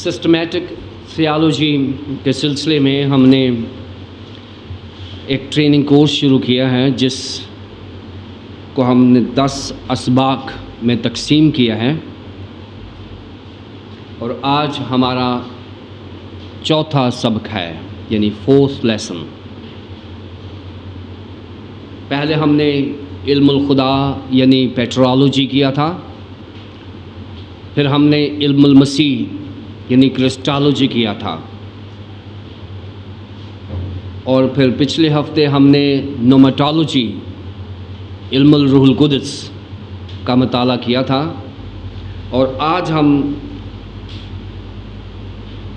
Systematic theology کے سلسلے میں ہم نے ایک ٹریننگ کورس شروع کیا ہے جس کو ہم نے 10 اسباق میں تقسیم کیا ہے، اور آج ہمارا چوتھا سبق ہے، یعنی 4th لیسن۔ پہلے ہم نے علم الخدا یعنی پیٹرالوجی کیا تھا، پھر ہم نے علم المسیح یعنی کرسٹالوجی کیا تھا، اور پھر پچھلے ہفتے ہم نے نوماٹالوجی علم الروح القدس کا مطالعہ کیا تھا، اور آج ہم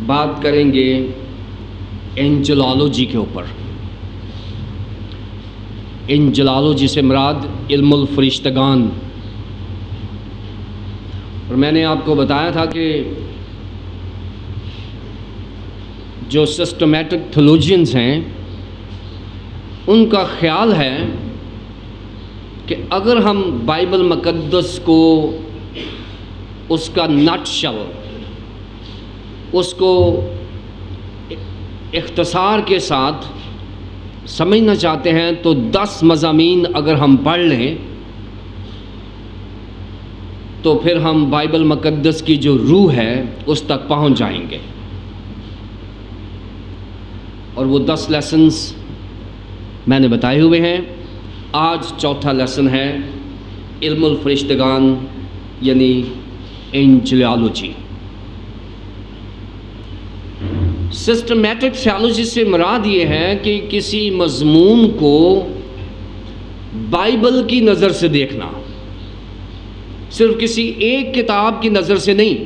بات کریں گے اینجلالوجی کے اوپر۔ اینجلالوجی سے مراد علم الفرشتگان، اور میں نے آپ کو بتایا تھا کہ جو سسٹمیٹک تھیولوجینز ہیں ان کا خیال ہے کہ اگر ہم بائبل مقدس کو اس کا نٹ شل، اس کو اختصار کے ساتھ سمجھنا چاہتے ہیں تو 10 مضامین اگر ہم پڑھ لیں تو پھر ہم بائبل مقدس کی جو روح ہے اس تک پہنچ جائیں گے، اور وہ 10 لیسنز میں نے بتائے ہوئے ہیں۔ آج چوتھا لیسن ہے علم الفرشتگان یعنی اینجلالوجی۔ سسٹمیٹک تھیالوجی سے مراد یہ ہے کہ کسی مضمون کو بائبل کی نظر سے دیکھنا، صرف کسی ایک کتاب کی نظر سے نہیں،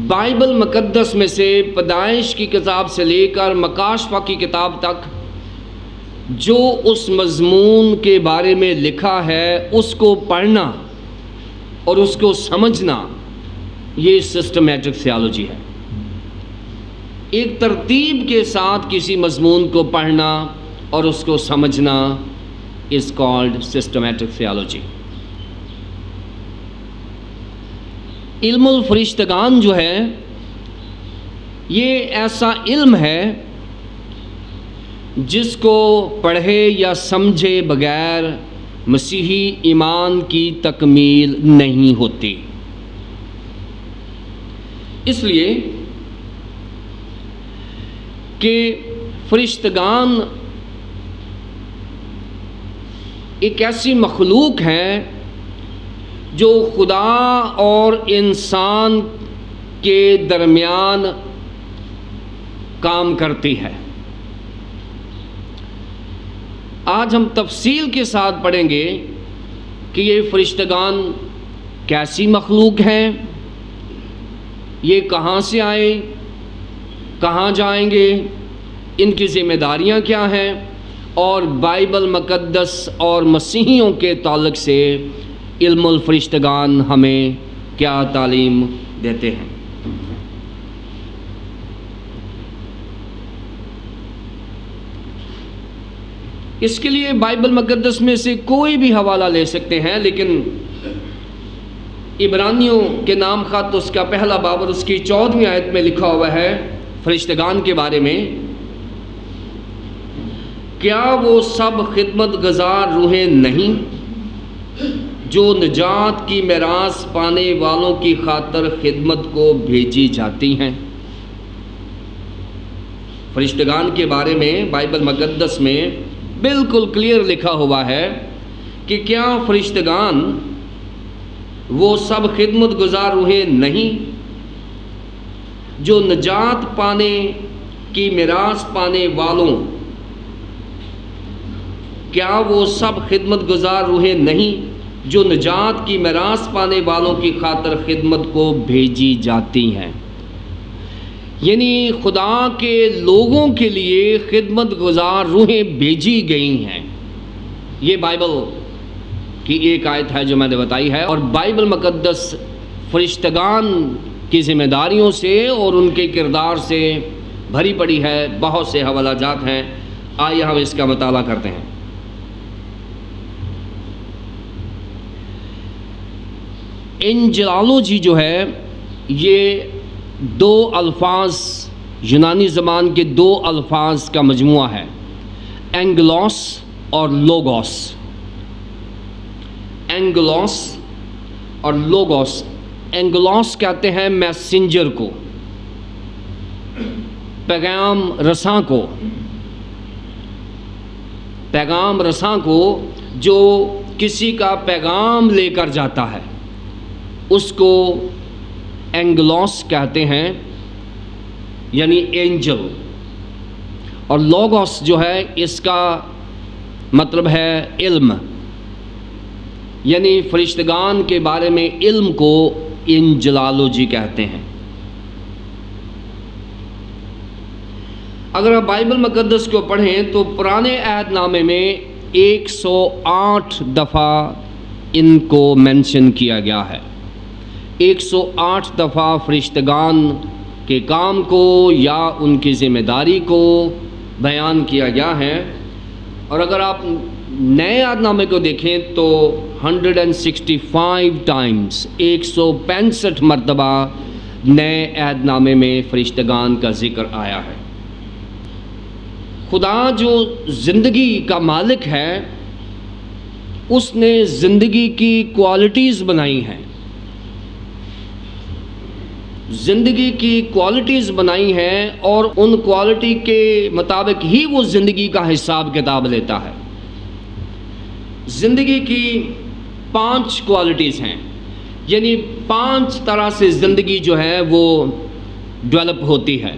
بائبل مقدس میں سے پیدائش کی کتاب سے لے کر مکاشفہ کی کتاب تک جو اس مضمون کے بارے میں لکھا ہے اس کو پڑھنا اور اس کو سمجھنا، یہ سسٹمیٹک تھیالوجی ہے۔ ایک ترتیب کے ساتھ کسی مضمون کو پڑھنا اور اس کو سمجھنا is called systematic theology۔ علم الفرشتگان جو ہے یہ ایسا علم ہے جس کو پڑھے یا سمجھے بغیر مسیحی ایمان کی تکمیل نہیں ہوتی۔ اس لیے کہ فرشتگان ایک ایسی مخلوق ہے جو خدا اور انسان کے درمیان کام کرتی ہے۔ آج ہم تفصیل کے ساتھ پڑھیں گے کہ یہ فرشتگان کیسی مخلوق ہیں، یہ کہاں سے آئے، کہاں جائیں گے، ان کی ذمہ داریاں کیا ہیں، اور بائبل مقدس اور مسیحیوں کے تعلق سے علم الفرشتگان ہمیں کیا تعلیم دیتے ہیں۔ اس کے لیے بائبل مقدس میں سے کوئی بھی حوالہ لے سکتے ہیں، لیکن عبرانیوں کے نام خط اس کا پہلا باب اور اس کی 14ویں آیت میں لکھا ہوا ہے فرشتگان کے بارے میں، کیا وہ سب خدمت گزار روحیں نہیں جو نجات کی میراث پانے والوں کی خاطر خدمت کو بھیجی جاتی ہیں۔ فرشتگان کے بارے میں بائبل مقدس میں بالکل کلیئر لکھا ہوا ہے کہ کیا فرشتگان وہ سب خدمت گزار روحیں نہیں جو نجات پانے کی میراث پانے والوں، کیا وہ سب خدمت گزار روحیں نہیں جو نجات کی میراث پانے والوں کی خاطر خدمت کو بھیجی جاتی ہیں۔ یعنی خدا کے لوگوں کے لیے خدمت گزار روحیں بھیجی گئی ہیں۔ یہ بائبل کی ایک آیت ہے جو میں نے بتائی ہے، اور بائبل مقدس فرشتگان کی ذمہ داریوں سے اور ان کے کردار سے بھری پڑی ہے، بہت سے حوالہ جات ہیں۔ آئیے ہم اس کا مطالعہ کرتے ہیں۔ اینجلالوجی جو ہے یہ دو الفاظ، یونانی زبان کے دو الفاظ کا مجموعہ ہے، اینگلوس اور لوگوس۔ اینگلوس اور لوگوس۔ اینگلوس کہتے ہیں میسنجر کو، پیغام رساں کو، پیغام رساں کو جو کسی کا پیغام لے کر جاتا ہے، اس کو اینگلوس کہتے ہیں، یعنی اینجل۔ اور لوگوس جو ہے اس کا مطلب ہے علم، یعنی فرشتگان کے بارے میں علم کو انجلالوجی کہتے ہیں۔ اگر آپ بائبل مقدس کو پڑھیں تو پرانے عہد نامے میں 108 دفعہ ان کو مینشن کیا گیا ہے۔ 108 دفعہ فرشتگان کے کام کو یا ان کی ذمہ داری کو بیان کیا گیا ہے۔ اور اگر آپ نئے عہد نامے کو دیکھیں تو 165 ٹائمز، 165 مرتبہ نئے عہد نامے میں فرشتگان کا ذکر آیا ہے۔ خدا جو زندگی کا مالک ہے، اس نے زندگی کی کوالٹیز بنائی ہیں، زندگی کی کوالٹیز بنائی ہیں، اور ان کوالٹی کے مطابق ہی وہ زندگی کا حساب کتاب لیتا ہے۔ زندگی کی 5 کوالٹیز ہیں، یعنی 5 طرح سے زندگی جو ہے وہ ڈیولپ ہوتی ہے،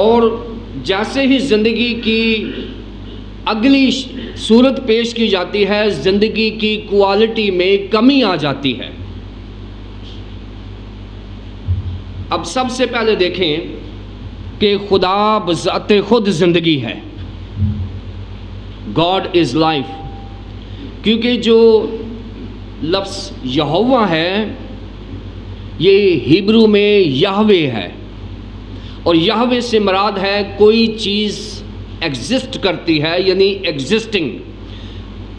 اور جیسے ہی زندگی کی اگلی صورت پیش کی جاتی ہے، زندگی کی کوالٹی میں کمی آ جاتی ہے۔ اب سب سے پہلے دیکھیں کہ خدا بذات خود زندگی ہے، گاڈ از لائف، کیونکہ جو لفظ یہوہ ہے یہ ہیبرو میں یہوے ہے، اور یہوے سے مراد ہے کوئی چیز ایگزسٹ کرتی ہے، یعنی ایگزسٹنگ۔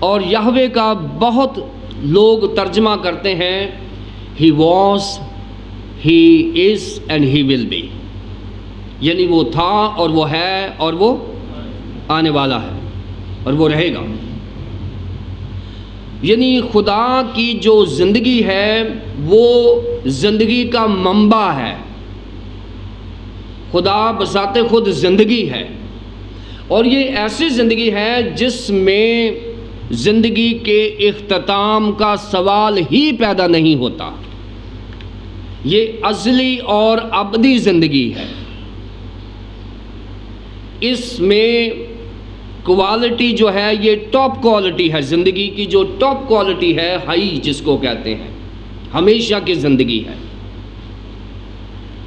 اور یہوے کا بہت لوگ ترجمہ کرتے ہیں he was, he is and he will be, یعنی وہ تھا اور وہ ہے اور وہ آنے والا ہے اور وہ رہے گا۔ یعنی خدا کی جو زندگی ہے وہ زندگی کا منبع ہے، خدا بذات خود زندگی ہے، اور یہ ایسی زندگی ہے جس میں زندگی کے اختتام کا سوال ہی پیدا نہیں ہوتا۔ یہ ازلی اور ابدی زندگی ہے، اس میں کوالٹی جو ہے یہ ٹاپ کوالٹی ہے، زندگی کی جو ٹاپ کوالٹی ہے، ہائی جس کو کہتے ہیں، ہمیشہ کی زندگی ہے۔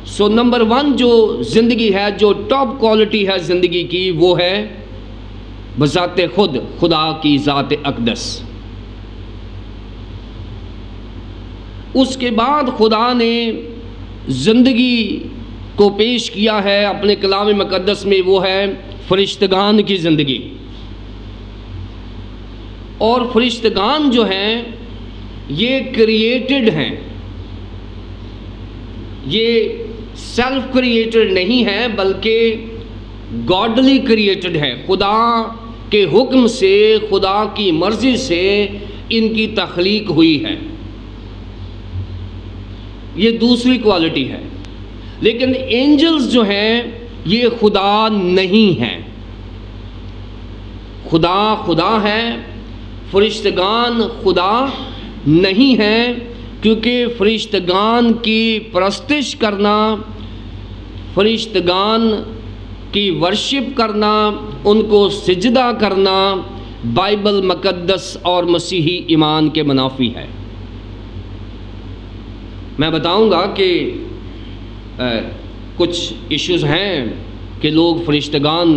سو نمبر 1 جو زندگی ہے، جو ٹاپ کوالٹی ہے زندگی کی، وہ ہے بذات خود خدا کی ذات اقدس۔ اس کے بعد خدا نے زندگی کو پیش کیا ہے اپنے کلام مقدس میں، وہ ہے فرشتگان کی زندگی۔ اور فرشتگان جو ہیں یہ کریٹڈ ہیں، یہ سیلف کریٹڈ نہیں ہے بلکہ گاڈلی کریٹڈ ہے، خدا کے حکم سے، خدا کی مرضی سے ان کی تخلیق ہوئی ہے۔ یہ دوسری کوالٹی ہے۔ لیکن اینجلز جو ہیں یہ خدا نہیں ہیں، خدا خدا ہے، فرشتگان خدا نہیں ہیں، کیونکہ فرشتگان کی پرستش کرنا، فرشتگان کی ورشپ کرنا، ان کو سجدہ کرنا بائبل مقدس اور مسیحی ایمان کے منافی ہے۔ میں بتاؤں گا کہ کچھ ایشوز ہیں کہ لوگ فرشتگان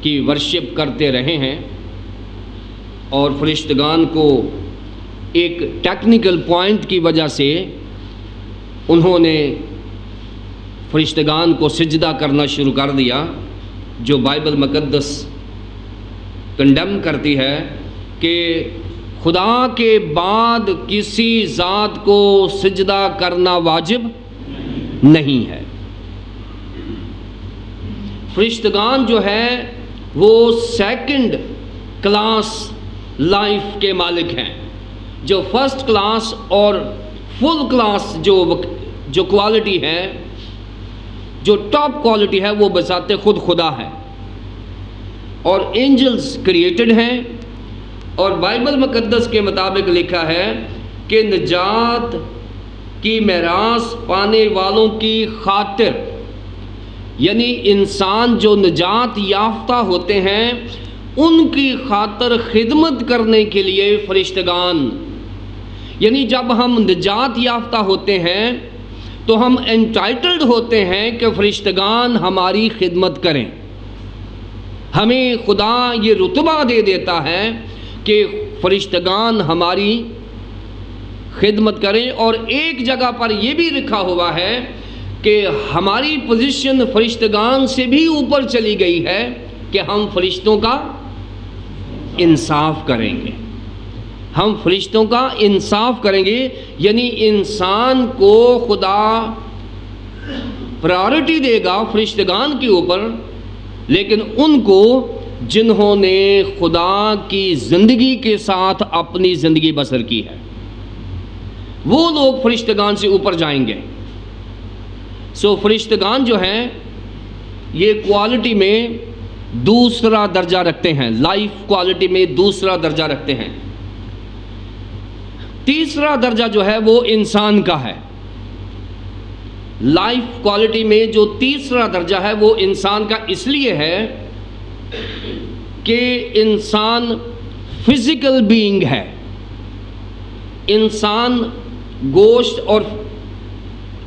کی ورشپ کرتے رہے ہیں، اور فرشتگان کو ایک ٹیکنیکل پوائنٹ کی وجہ سے انہوں نے فرشتگان کو سجدہ کرنا شروع کر دیا، جو بائبل مقدس کنڈیم کرتی ہے کہ خدا کے بعد کسی ذات کو سجدہ کرنا واجب نہیں ہے۔ فرشتگان جو ہے وہ سیکنڈ کلاس لائف کے مالک ہیں۔ جو فرسٹ کلاس اور فل کلاس جو کوالٹی ہے، جو ٹاپ کوالٹی ہے، وہ بذات خود خدا ہے۔ اور اینجلز کریٹڈ ہیں، اور بائبل مقدس کے مطابق لکھا ہے کہ نجات کی میراث پانے والوں کی خاطر، یعنی انسان جو نجات یافتہ ہوتے ہیں ان کی خاطر خدمت کرنے کے لیے فرشتگان، یعنی جب ہم نجات یافتہ ہوتے ہیں تو ہم انٹائٹلڈ ہوتے ہیں کہ فرشتگان ہماری خدمت کریں۔ ہمیں خدا یہ رتبہ دے دیتا ہے کہ فرشتگان ہماری خدمت کریں، اور ایک جگہ پر یہ بھی لکھا ہوا ہے کہ ہماری پوزیشن فرشتگان سے بھی اوپر چلی گئی ہے کہ ہم فرشتوں کا انصاف کریں گے۔ ہم فرشتوں کا انصاف کریں گے، یعنی انسان کو خدا پرائورٹی دے گا فرشتگان کے اوپر، لیکن ان کو جنہوں نے خدا کی زندگی کے ساتھ اپنی زندگی بسر کی ہے، وہ لوگ فرشتگان سے اوپر جائیں گے۔ فرشتگان جو ہیں یہ کوالٹی میں دوسرا درجہ رکھتے ہیں، لائف کوالٹی میں دوسرا درجہ رکھتے ہیں۔ تیسرا درجہ جو ہے وہ انسان کا ہے۔ لائف کوالٹی میں جو تیسرا درجہ ہے وہ انسان کا اس لیے ہے کہ انسان فزیکل بینگ ہے، انسان گوشت اور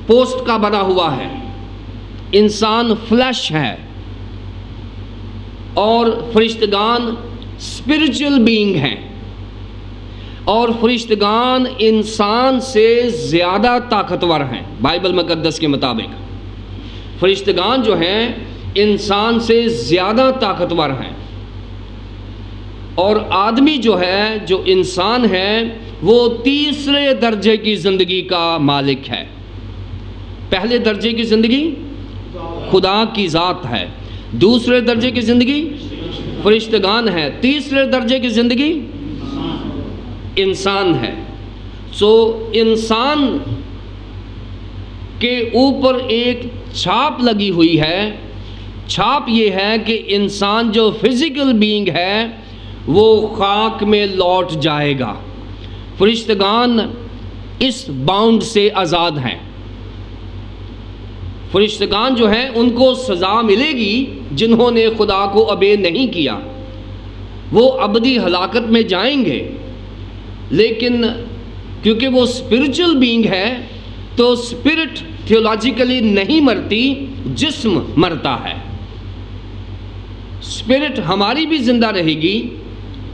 پوسٹ کا بنا ہوا ہے، انسان فلیش ہے، اور فرشتگان اسپرچل بینگ ہیں، اور فرشتگان انسان سے زیادہ طاقتور ہیں۔ بائبل مقدس کے مطابق فرشتگان جو ہیں انسان سے زیادہ طاقتور ہیں، اور آدمی جو ہے، جو انسان ہے، وہ تیسرے درجے کی زندگی کا مالک ہے۔ پہلے درجے کی زندگی خدا کی ذات ہے، دوسرے درجے کی زندگی فرشتگان ہے، تیسرے درجے کی زندگی انسان ہے۔ انسان کے اوپر ایک چھاپ لگی ہوئی ہے۔ چھاپ یہ ہے کہ انسان جو فزیکل بینگ ہے وہ خاک میں لوٹ جائے گا۔ فرشتگان اس باؤنڈ سے آزاد ہیں۔ فرشتگان جو ہیں ان کو سزا ملے گی جنہوں نے خدا کو obey نہیں کیا، وہ ابدی ہلاکت میں جائیں گے، لیکن کیونکہ وہ اسپرچل بینگ ہے تو اسپرٹ تھیولوجیکلی نہیں مرتی، جسم مرتا ہے۔ اسپرٹ ہماری بھی زندہ رہے گی،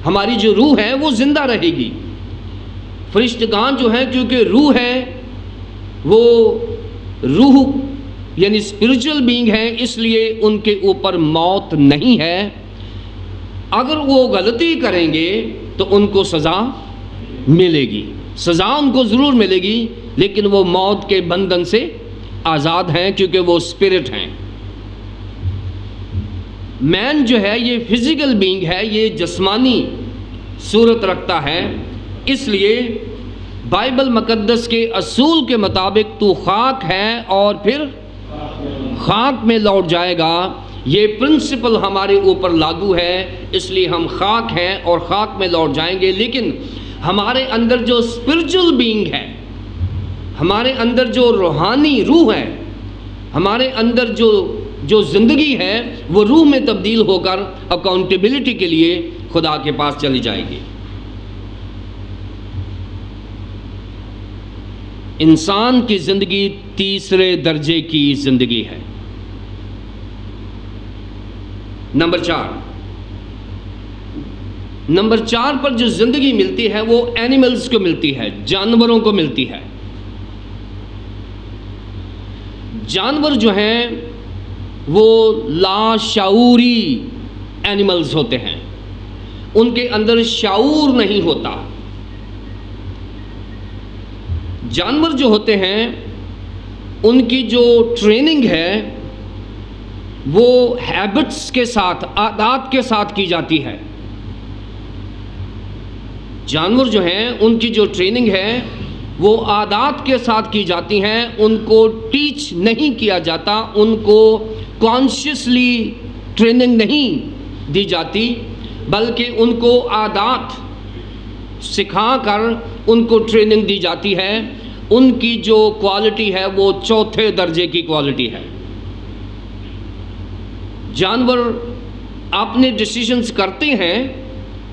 ہماری جو روح ہے وہ زندہ رہے گی۔ فرشتگان جو ہیں کیونکہ روح ہے، وہ روح یعنی اسپرچل بینگ ہے، اس لیے ان کے اوپر موت نہیں ہے۔ اگر وہ غلطی کریں گے تو ان کو سزا ملے گی، سزا ان کو ضرور ملے گی، لیکن وہ موت کے بندھن سے آزاد ہیں کیونکہ وہ اسپرٹ ہیں۔ مین جو ہے یہ فزیکل بینگ ہے، یہ جسمانی صورت رکھتا ہے، اس لیے بائبل مقدس کے اصول کے مطابق تو خاک ہے اور پھر خاک میں لوٹ جائے گا۔ یہ پرنسپل ہمارے اوپر لاگو ہے، اس لیے ہم خاک ہیں اور خاک میں لوٹ جائیں گے، لیکن ہمارے اندر جو اسپرچل بینگ ہے، ہمارے اندر جو روحانی روح ہے، ہمارے اندر جو زندگی ہے، وہ روح میں تبدیل ہو کر اکاؤنٹیبلٹی کے لیے خدا کے پاس چلی جائے گی۔ انسان کی زندگی تیسرے درجے کی زندگی ہے۔ نمبر 4 پر جو زندگی ملتی ہے وہ اینیملز کو ملتی ہے، جانوروں کو ملتی ہے۔ جانور جو ہیں وہ لاشعوری اینیملز ہوتے ہیں، ان کے اندر شعور نہیں ہوتا، جانور جو ہوتے ہیں ان کی جو ٹریننگ ہے وہ ہیبٹس کے ساتھ، عادات کے ساتھ کی جاتی ہے. جانور جو ہیں ان کی جو ٹریننگ ہے وہ عادات کے ساتھ کی جاتی ہیں. ان کو ٹیچ نہیں کیا جاتا، ان کو کانشیسلی ٹریننگ نہیں دی جاتی، بلکہ ان کو عادات سکھا کر ان کو ٹریننگ دی جاتی ہے. ان کی جو کوالٹی ہے وہ چوتھے درجے کی کوالٹی ہے. جانور اپنے ڈیسیژنز کرتے ہیں.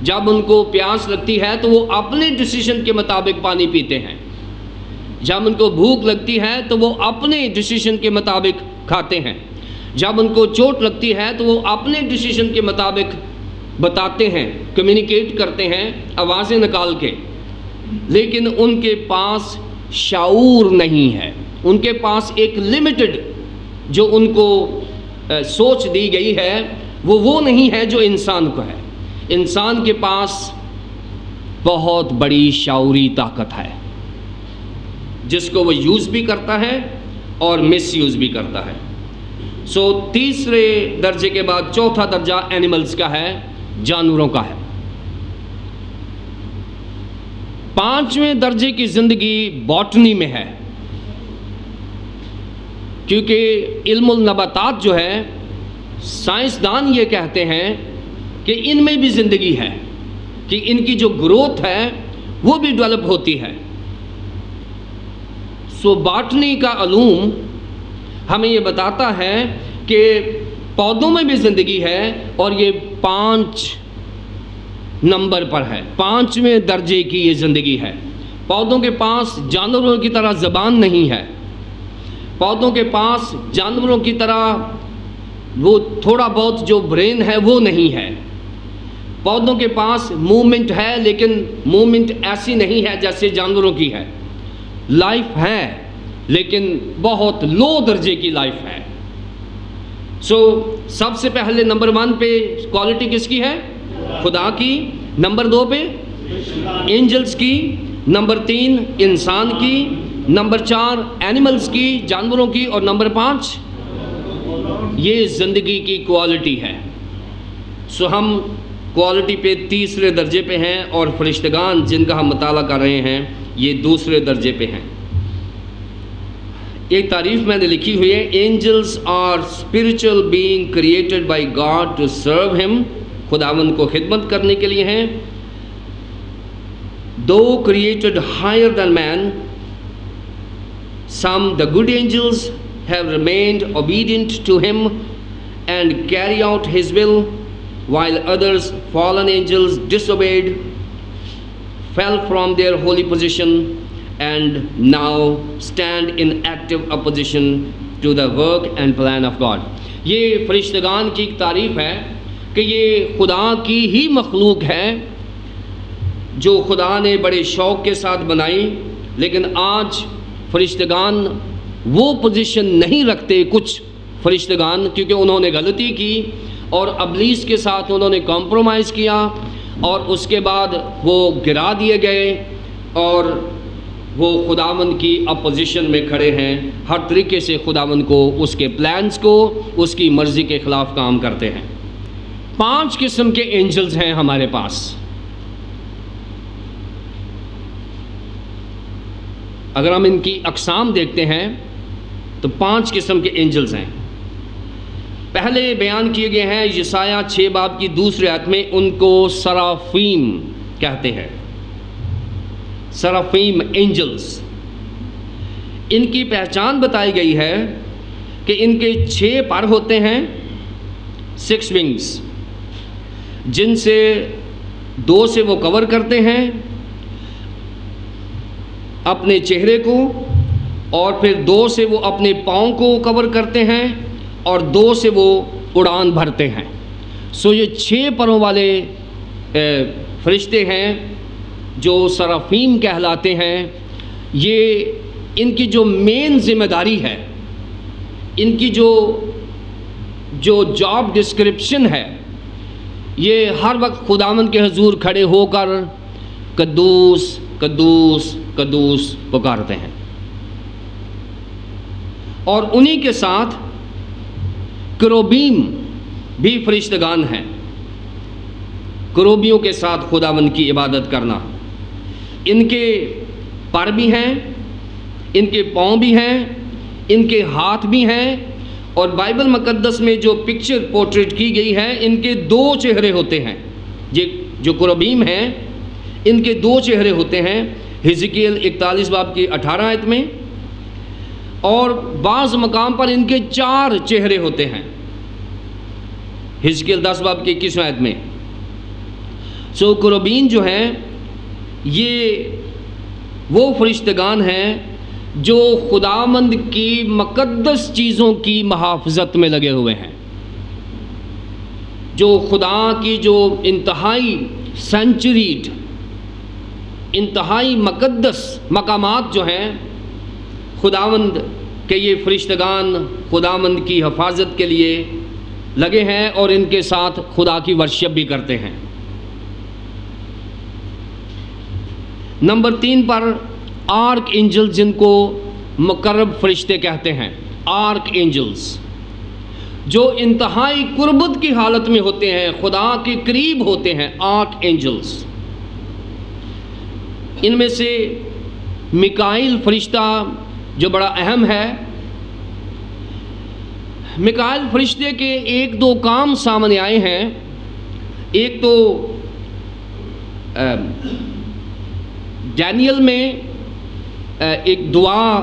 جب ان کو پیاس لگتی ہے تو وہ اپنے ڈیسیژن کے مطابق پانی پیتے ہیں. جب ان کو بھوک لگتی ہے تو وہ اپنے ڈیسیژن کے مطابق کھاتے ہیں. جب ان کو چوٹ لگتی ہے تو وہ اپنے ڈیسیژن کے مطابق بتاتے ہیں، کمیونیکیٹ کرتے ہیں آوازیں نکال کے. لیکن ان کے پاس شعور نہیں ہے. ان کے پاس ایک لمیٹڈ جو ان کو سوچ دی گئی ہے وہ نہیں ہے جو انسان کو ہے. انسان کے پاس بہت بڑی شعوری طاقت ہے جس کو وہ یوز بھی کرتا ہے اور مس یوز بھی کرتا ہے. تیسرے درجے کے بعد چوتھا درجہ اینیملز کا ہے، جانوروں کا ہے. پانچویں درجے کی زندگی باٹنی میں ہے، کیونکہ علم النباتات جو ہے سائنسدان یہ کہتے ہیں کہ ان میں بھی زندگی ہے، کہ ان کی جو گروتھ ہے وہ بھی ڈیولپ ہوتی ہے. باٹنی کا علوم ہمیں یہ بتاتا ہے کہ پودوں میں بھی زندگی ہے، اور یہ 5 نمبر پر ہے. 5ویں درجے کی یہ زندگی ہے. پودوں کے پاس جانوروں کی طرح زبان نہیں ہے. پودوں کے پاس جانوروں کی طرح وہ تھوڑا بہت جو برین ہے وہ نہیں ہے. پودوں کے پاس موومنٹ ہے، لیکن موومنٹ ایسی نہیں ہے جیسے جانوروں کی ہے. لائف ہے لیکن بہت لو درجے کی لائف ہے. سب سے پہلے نمبر 1 پہ کوالٹی کس کی ہے؟ خدا کی. نمبر 2 پہ اینجلز کی. نمبر 3 انسان کی. نمبر 4 اینیملز کی، جانوروں کی. اور نمبر 5 یہ زندگی کی کوالٹی ہے. ہم کوالٹی پہ تیسرے درجے پہ ہیں، اور فرشتگان جن کا ہم مطالعہ کر رہے ہیں یہ دوسرے درجے پہ ہیں. ایک تعریف میں نے لکھی ہوئی ہے، angels are spiritual beings created by God to serve him. خداوند کو خدمت کرنے کے لیے ہیں. دو created higher than man, some the good angels have remained obedient to him and carry out his will, while others, fallen angels, disobeyed, fell from their holy position, and now stand in active opposition to the work and plan of God. یہ فرشتگان کی ایک تعریف ہے کہ یہ خدا کی ہی مخلوق ہے جو خدا نے بڑے شوق کے ساتھ بنائی. لیکن آج فرشتگان وہ پوزیشن نہیں رکھتے، کچھ فرشتگان، کیونکہ انہوں نے غلطی کی اور ابلیس کے ساتھ انہوں نے کمپرومائز کیا، اور اس کے بعد وہ گرا دیے گئے اور وہ خداوند کی اپوزیشن میں کھڑے ہیں. ہر طریقے سے خداوند کو، اس کے پلانز کو، اس کی مرضی کے خلاف کام کرتے ہیں. 5 قسم کے اینجلز ہیں ہمارے پاس. اگر ہم ان کی اقسام دیکھتے ہیں تو 5 قسم کے اینجلز ہیں. پہلے بیان کیے گئے ہیں یسایہ 6 باب کی 2 آیت میں، ان کو سرافیم کہتے ہیں. سرافیم اینجلز. ان کی پہچان بتائی گئی ہے کہ ان کے 6 پر ہوتے ہیں، 6 ونگز، جن سے 2 سے وہ کور کرتے ہیں اپنے چہرے کو، اور پھر 2 سے وہ اپنے پاؤں کو کور کرتے ہیں، اور 2 سے وہ اڑان بھرتے ہیں. یہ 6 پروں والے فرشتے ہیں جو سرافیم کہلاتے ہیں. یہ ان کی جو مین ذمہ داری ہے، ان کی جو جاب ڈسکرپشن ہے، یہ ہر وقت خداوند کے حضور کھڑے ہو کر قدوس قدوس قدوس پکارتے ہیں. اور انہی کے ساتھ کروبیم بھی فرشتگان ہیں۔ کروبیوں کے ساتھ خداوند کی عبادت کرنا، ان کے پر بھی ہیں، ان کے پاؤں بھی ہیں، ان کے ہاتھ بھی ہیں، اور بائبل مقدس میں جو پکچر پورٹریٹ کی گئی ہے ان کے 2 چہرے ہوتے ہیں۔ جو کروبیم ہیں ان کے 2 چہرے ہوتے ہیں، حزقیل 41 باب کی 18 آیت میں، اور بعض مقام پر ان کے 4 چہرے ہوتے ہیں، حزقیل 10 باب کی 21 آیت میں۔ کروبین جو ہیں یہ وہ فرشتگان ہیں جو خداوند کی مقدس چیزوں کی محافظت میں لگے ہوئے ہیں، جو خدا کی جو انتہائی سینچریڈ، انتہائی مقدس مقامات جو ہیں، خداوند کے یہ فرشتگان خداوند کی حفاظت کے لیے لگے ہیں اور ان کے ساتھ خدا کی ورشپ بھی کرتے ہیں۔ نمبر 3 پر آرک اینجل، جن کو مقرب فرشتے کہتے ہیں، آرک اینجلز، جو انتہائی قربت کی حالت میں ہوتے ہیں، خدا کے قریب ہوتے ہیں، آرک اینجلز۔ ان میں سے میکائیل فرشتہ جو بڑا اہم ہے، میکائیل فرشتے کے 1-2 کام سامنے آئے ہیں۔ ایک تو ڈینیل میں ایک دعا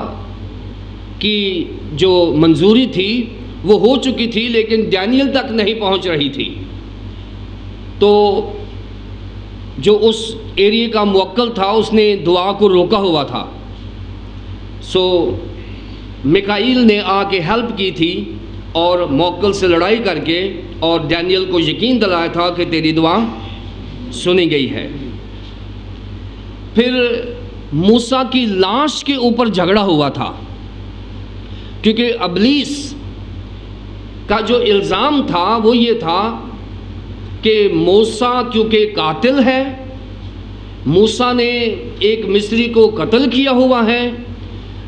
کی جو منظوری تھی وہ ہو چکی تھی، لیکن ڈینیل تک نہیں پہنچ رہی تھی، تو جو اس ایریے کا موکل تھا اس نے دعا کو روکا ہوا تھا، میکائیل نے آ کے ہیلپ کی تھی اور موکل سے لڑائی کر کے اور ڈینیل کو یقین دلایا تھا کہ تیری دعا سنی گئی ہے۔ پھر موسیٰ کی لاش کے اوپر جھگڑا ہوا تھا، کیونکہ ابلیس کا جو الزام تھا وہ یہ تھا کہ موسیٰ کیونکہ قاتل ہے، موسیٰ نے ایک مصری کو قتل کیا ہوا ہے،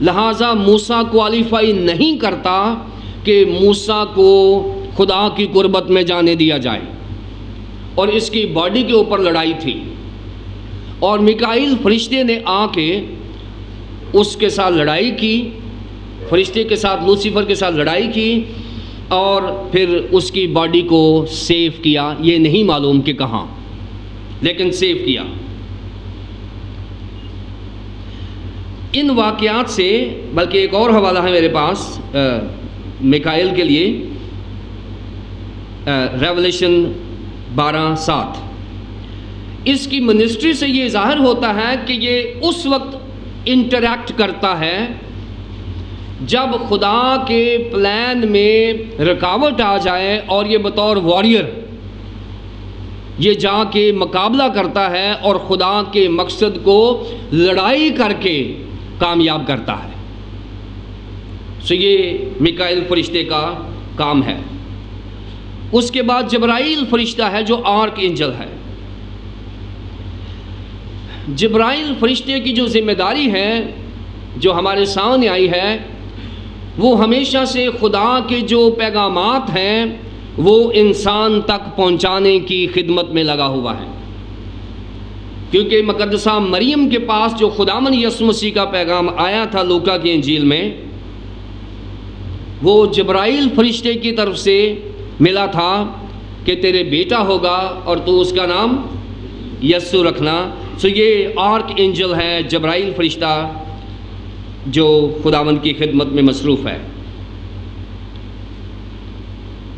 لہٰذا موسیٰ کوالیفائی نہیں کرتا کہ موسیٰ کو خدا کی قربت میں جانے دیا جائے، اور اس کی باڈی کے اوپر لڑائی تھی، اور میکائیل فرشتے نے آ کے اس کے ساتھ لڑائی کی، فرشتے کے ساتھ لوسیفر کے ساتھ لڑائی کی، اور پھر اس کی باڈی کو سیو کیا، یہ نہیں معلوم کہ کہاں، لیکن سیو کیا۔ ان واقعات سے، بلکہ ایک اور حوالہ ہے میرے پاس میکائیل کے لیے، ریولیشن 12:7، اس کی منسٹری سے یہ ظاہر ہوتا ہے کہ یہ اس وقت انٹریکٹ کرتا ہے جب خدا کے پلان میں رکاوٹ آ جائے اور یہ بطور واریر یہ جا کے مقابلہ کرتا ہے اور خدا کے مقصد کو لڑائی کر کے کامیاب کرتا ہے۔ یہ میکائیل فرشتے کا کام ہے۔ اس کے بعد جبرائیل فرشتہ ہے جو آرک اینجل ہے۔ جبرائیل فرشتے کی جو ذمہ داری ہے جو ہمارے سامنے آئی ہے، وہ ہمیشہ سے خدا کے جو پیغامات ہیں وہ انسان تک پہنچانے کی خدمت میں لگا ہوا ہے، کیونکہ مقدسہ مریم کے پاس جو خداوند یسوع مسیح کا پیغام آیا تھا لوکا کی انجیل میں، وہ جبرائیل فرشتے کی طرف سے ملا تھا کہ تیرے بیٹا ہوگا اور تو اس کا نام یسوع رکھنا۔ یہ آرک اینجل ہے، جبرائیل فرشتہ جو خداوند کی خدمت میں مصروف ہے۔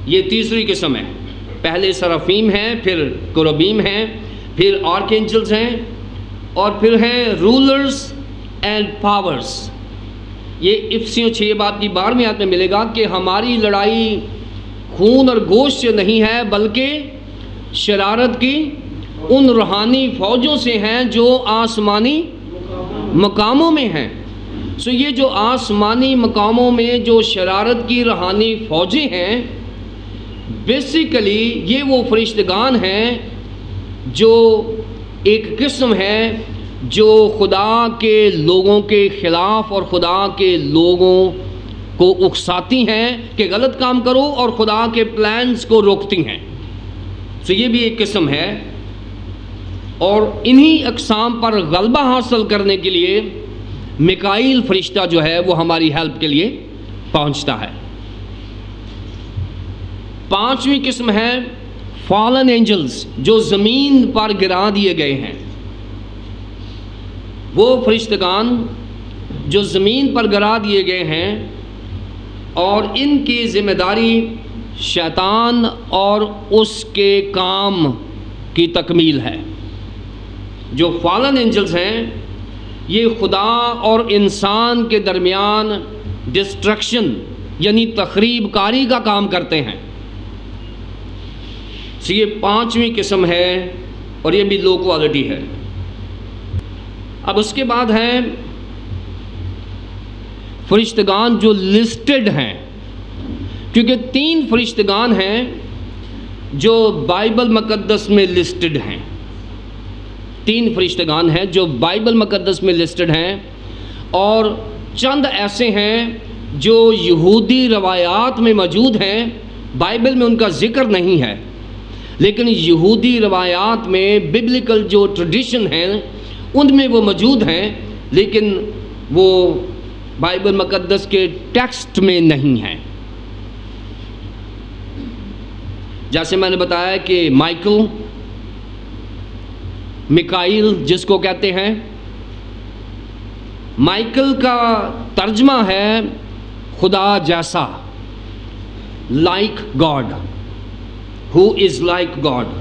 یہ تیسری قسم ہے، پہلے سرافیم ہیں، پھر کروبیم ہیں، پھر آرک اینجلز ہیں، اور پھر ہیں رولرز اینڈ پاورز۔ یہ افسیوں 6 باب کی 12ویں آیت میں ملے گا کہ ہماری لڑائی خون اور گوشت سے نہیں ہے بلکہ شرارت کی ان روحانی فوجوں سے ہیں جو آسمانی مقاموں میں ہیں۔ یہ جو آسمانی مقاموں میں جو شرارت کی روحانی فوجیں ہیں، بیسیکلی یہ وہ فرشتگان ہیں جو ایک قسم ہے جو خدا کے لوگوں کے خلاف اور خدا کے لوگوں کو اکساتی ہیں کہ غلط کام کرو اور خدا کے پلانز کو روکتی ہیں. تو یہ بھی ایک قسم ہے. اور انہی اقسام پر غلبہ حاصل کرنے کے لیے میکائیل فرشتہ جو ہے وہ ہماری ہیلپ کے لیے پہنچتا ہے. 5ویں قسم ہے فالن اینجلز، جو زمین پر گرا دیے گئے ہیں. وہ فرشتگان جو زمین پر گرا دیے گئے ہیں اور ان کی ذمہ داری شیطان اور اس کے کام کی تکمیل ہے. جو فالن اینجلز ہیں یہ خدا اور انسان کے درمیان ڈسٹرکشن یعنی تخریب کاری کا کام کرتے ہیں. یہ 5ویں قسم ہے اور یہ بھی لو کوالٹی ہے. اب اس کے بعد ہیں فرشتگان جو لسٹڈ ہیں، کیونکہ 3 فرشتگان ہیں جو بائبل مقدس میں لسٹڈ ہیں. 3 فرشتگان ہیں جو بائبل مقدس میں لسٹڈ ہیں، اور چند ایسے ہیں جو یہودی روایات میں موجود ہیں. بائبل میں ان کا ذکر نہیں ہے، لیکن یہودی روایات میں ببلیکل جو ٹریڈیشن ہیں ان میں وہ موجود ہیں، لیکن وہ بائبل مقدس کے ٹیکسٹ میں نہیں ہیں. جیسے میں نے بتایا کہ مائیکل، میکائیل جس کو کہتے ہیں، مائیکل کا ترجمہ ہے خدا جیسا، like God, who is like God،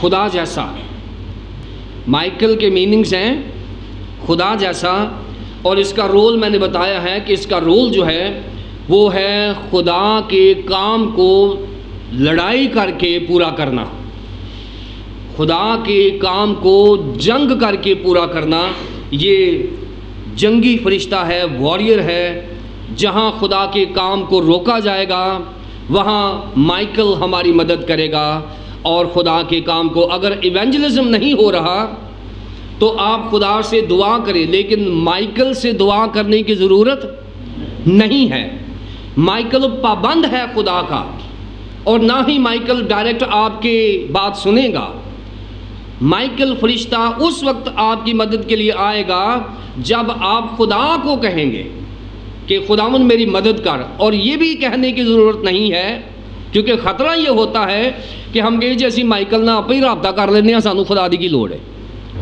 خدا جیسا. مائیکل کے میننگز ہیں خدا جیسا، اور اس کا رول میں نے بتایا ہے کہ اس کا رول جو ہے وہ ہے خدا کے کام کو لڑائی کر کے پورا کرنا، خدا کے کام کو جنگ کر کے پورا کرنا. یہ جنگی فرشتہ ہے، واریر ہے. جہاں خدا کے کام کو روکا جائے گا وہاں مائیکل ہماری مدد کرے گا. اور خدا کے کام کو، اگر ایونجلزم نہیں ہو رہا تو آپ خدا سے دعا کریں، لیکن مائیکل سے دعا کرنے کی ضرورت نہیں ہے. مائیکل پابند ہے خدا کا، اور نہ ہی مائیکل ڈائریکٹ آپ کی بات سنے گا. مائیکل فرشتہ اس وقت آپ کی مدد کے لیے آئے گا جب آپ خدا کو کہیں گے کہ خداوند میری مدد کر. اور یہ بھی کہنے کی ضرورت نہیں ہے، کیونکہ خطرہ یہ ہوتا ہے کہ ہم کہیں جیسی مائیکل نہ آپ ہی رابطہ کر لینے ہیں، سانو خدا دی کی لوڑ ہے،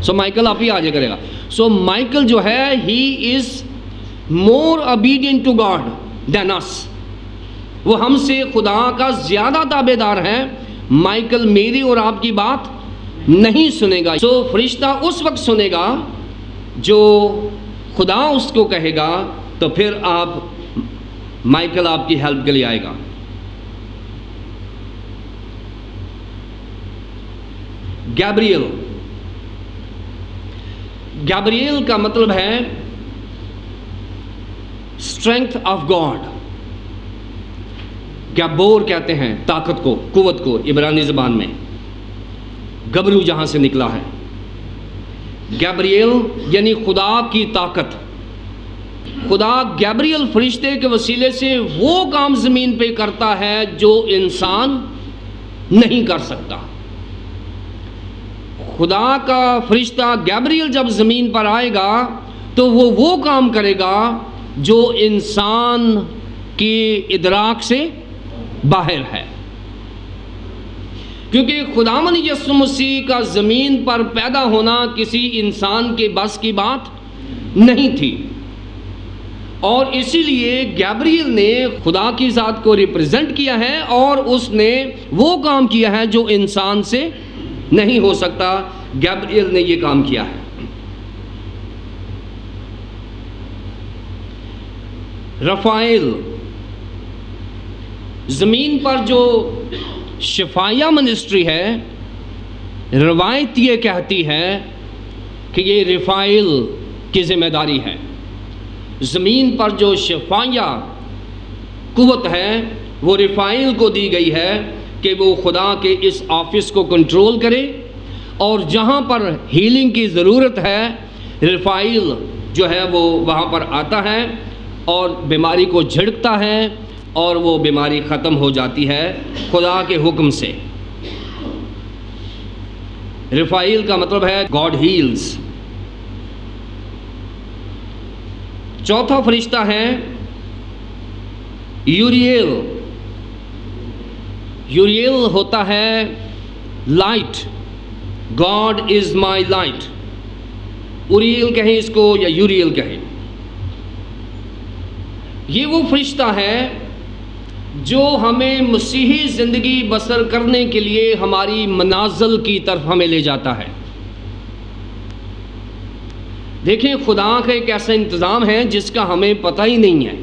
سو مائیکل آپ ہی آ جائے کرے گا. سو مائیکل جو ہے he is more obedient to God than us، وہ ہم سے خدا کا زیادہ تابع دار ہے. مائیکل میری اور آپ کی بات نہیں سنے گا. سو فرشتہ اس وقت سنے گا جو خدا اس کو کہے گا، تو پھر آپ مائیکل آپ کی ہیلپ کے لیے آئے گا. گیبریل، گیبریل کا مطلب ہے اسٹرینتھ آف گاڈ. گیبور کہتے ہیں طاقت کو، قوت کو عبرانی زبان میں. گبرو جہاں سے نکلا ہے. گیبریل یعنی خدا کی طاقت. خدا گیبریل فرشتے کے وسیلے سے وہ کام زمین پہ کرتا ہے جو انسان نہیں کر سکتا. خدا کا فرشتہ گیبریل جب زمین پر آئے گا تو وہ کام کرے گا جو انسان کی ادراک سے باہر ہے، کیونکہ خداوند یسوع مسیح کا زمین پر پیدا ہونا کسی انسان کے بس کی بات نہیں تھی. اور اسی لیے گیبریل نے خدا کی ذات کو ریپرزینٹ کیا ہے اور اس نے وہ کام کیا ہے جو انسان سے نہیں ہو سکتا. گیبریل نے یہ کام کیا ہے. رفائیل، زمین پر جو شفائیہ منسٹری ہے، روایت یہ کہتی ہے کہ یہ رفائیل کی ذمہ داری ہے. زمین پر جو شفائیہ قوت ہے وہ رفائیل کو دی گئی ہے کہ وہ خدا کے اس آفس کو کنٹرول کرے، اور جہاں پر ہیلنگ کی ضرورت ہے رفائیل جو ہے وہ وہاں پر آتا ہے اور بیماری کو جھڑکتا ہے اور وہ بیماری ختم ہو جاتی ہے خدا کے حکم سے۔ رفائیل کا مطلب ہے گاڈ ہیلز۔ چوتھا فرشتہ ہے یوریل۔ یوریل ہوتا ہے light, God is my light. Uriel کہیں اس کو یا یوریل کہیں۔ یہ وہ فرشتہ ہے جو ہمیں مسیحی زندگی بسر کرنے کے لیے ہماری منازل کی طرف ہمیں لے جاتا ہے۔ دیکھیں خدا کا ایک ایسا انتظام ہے جس کا ہمیں پتہ ہی نہیں ہے۔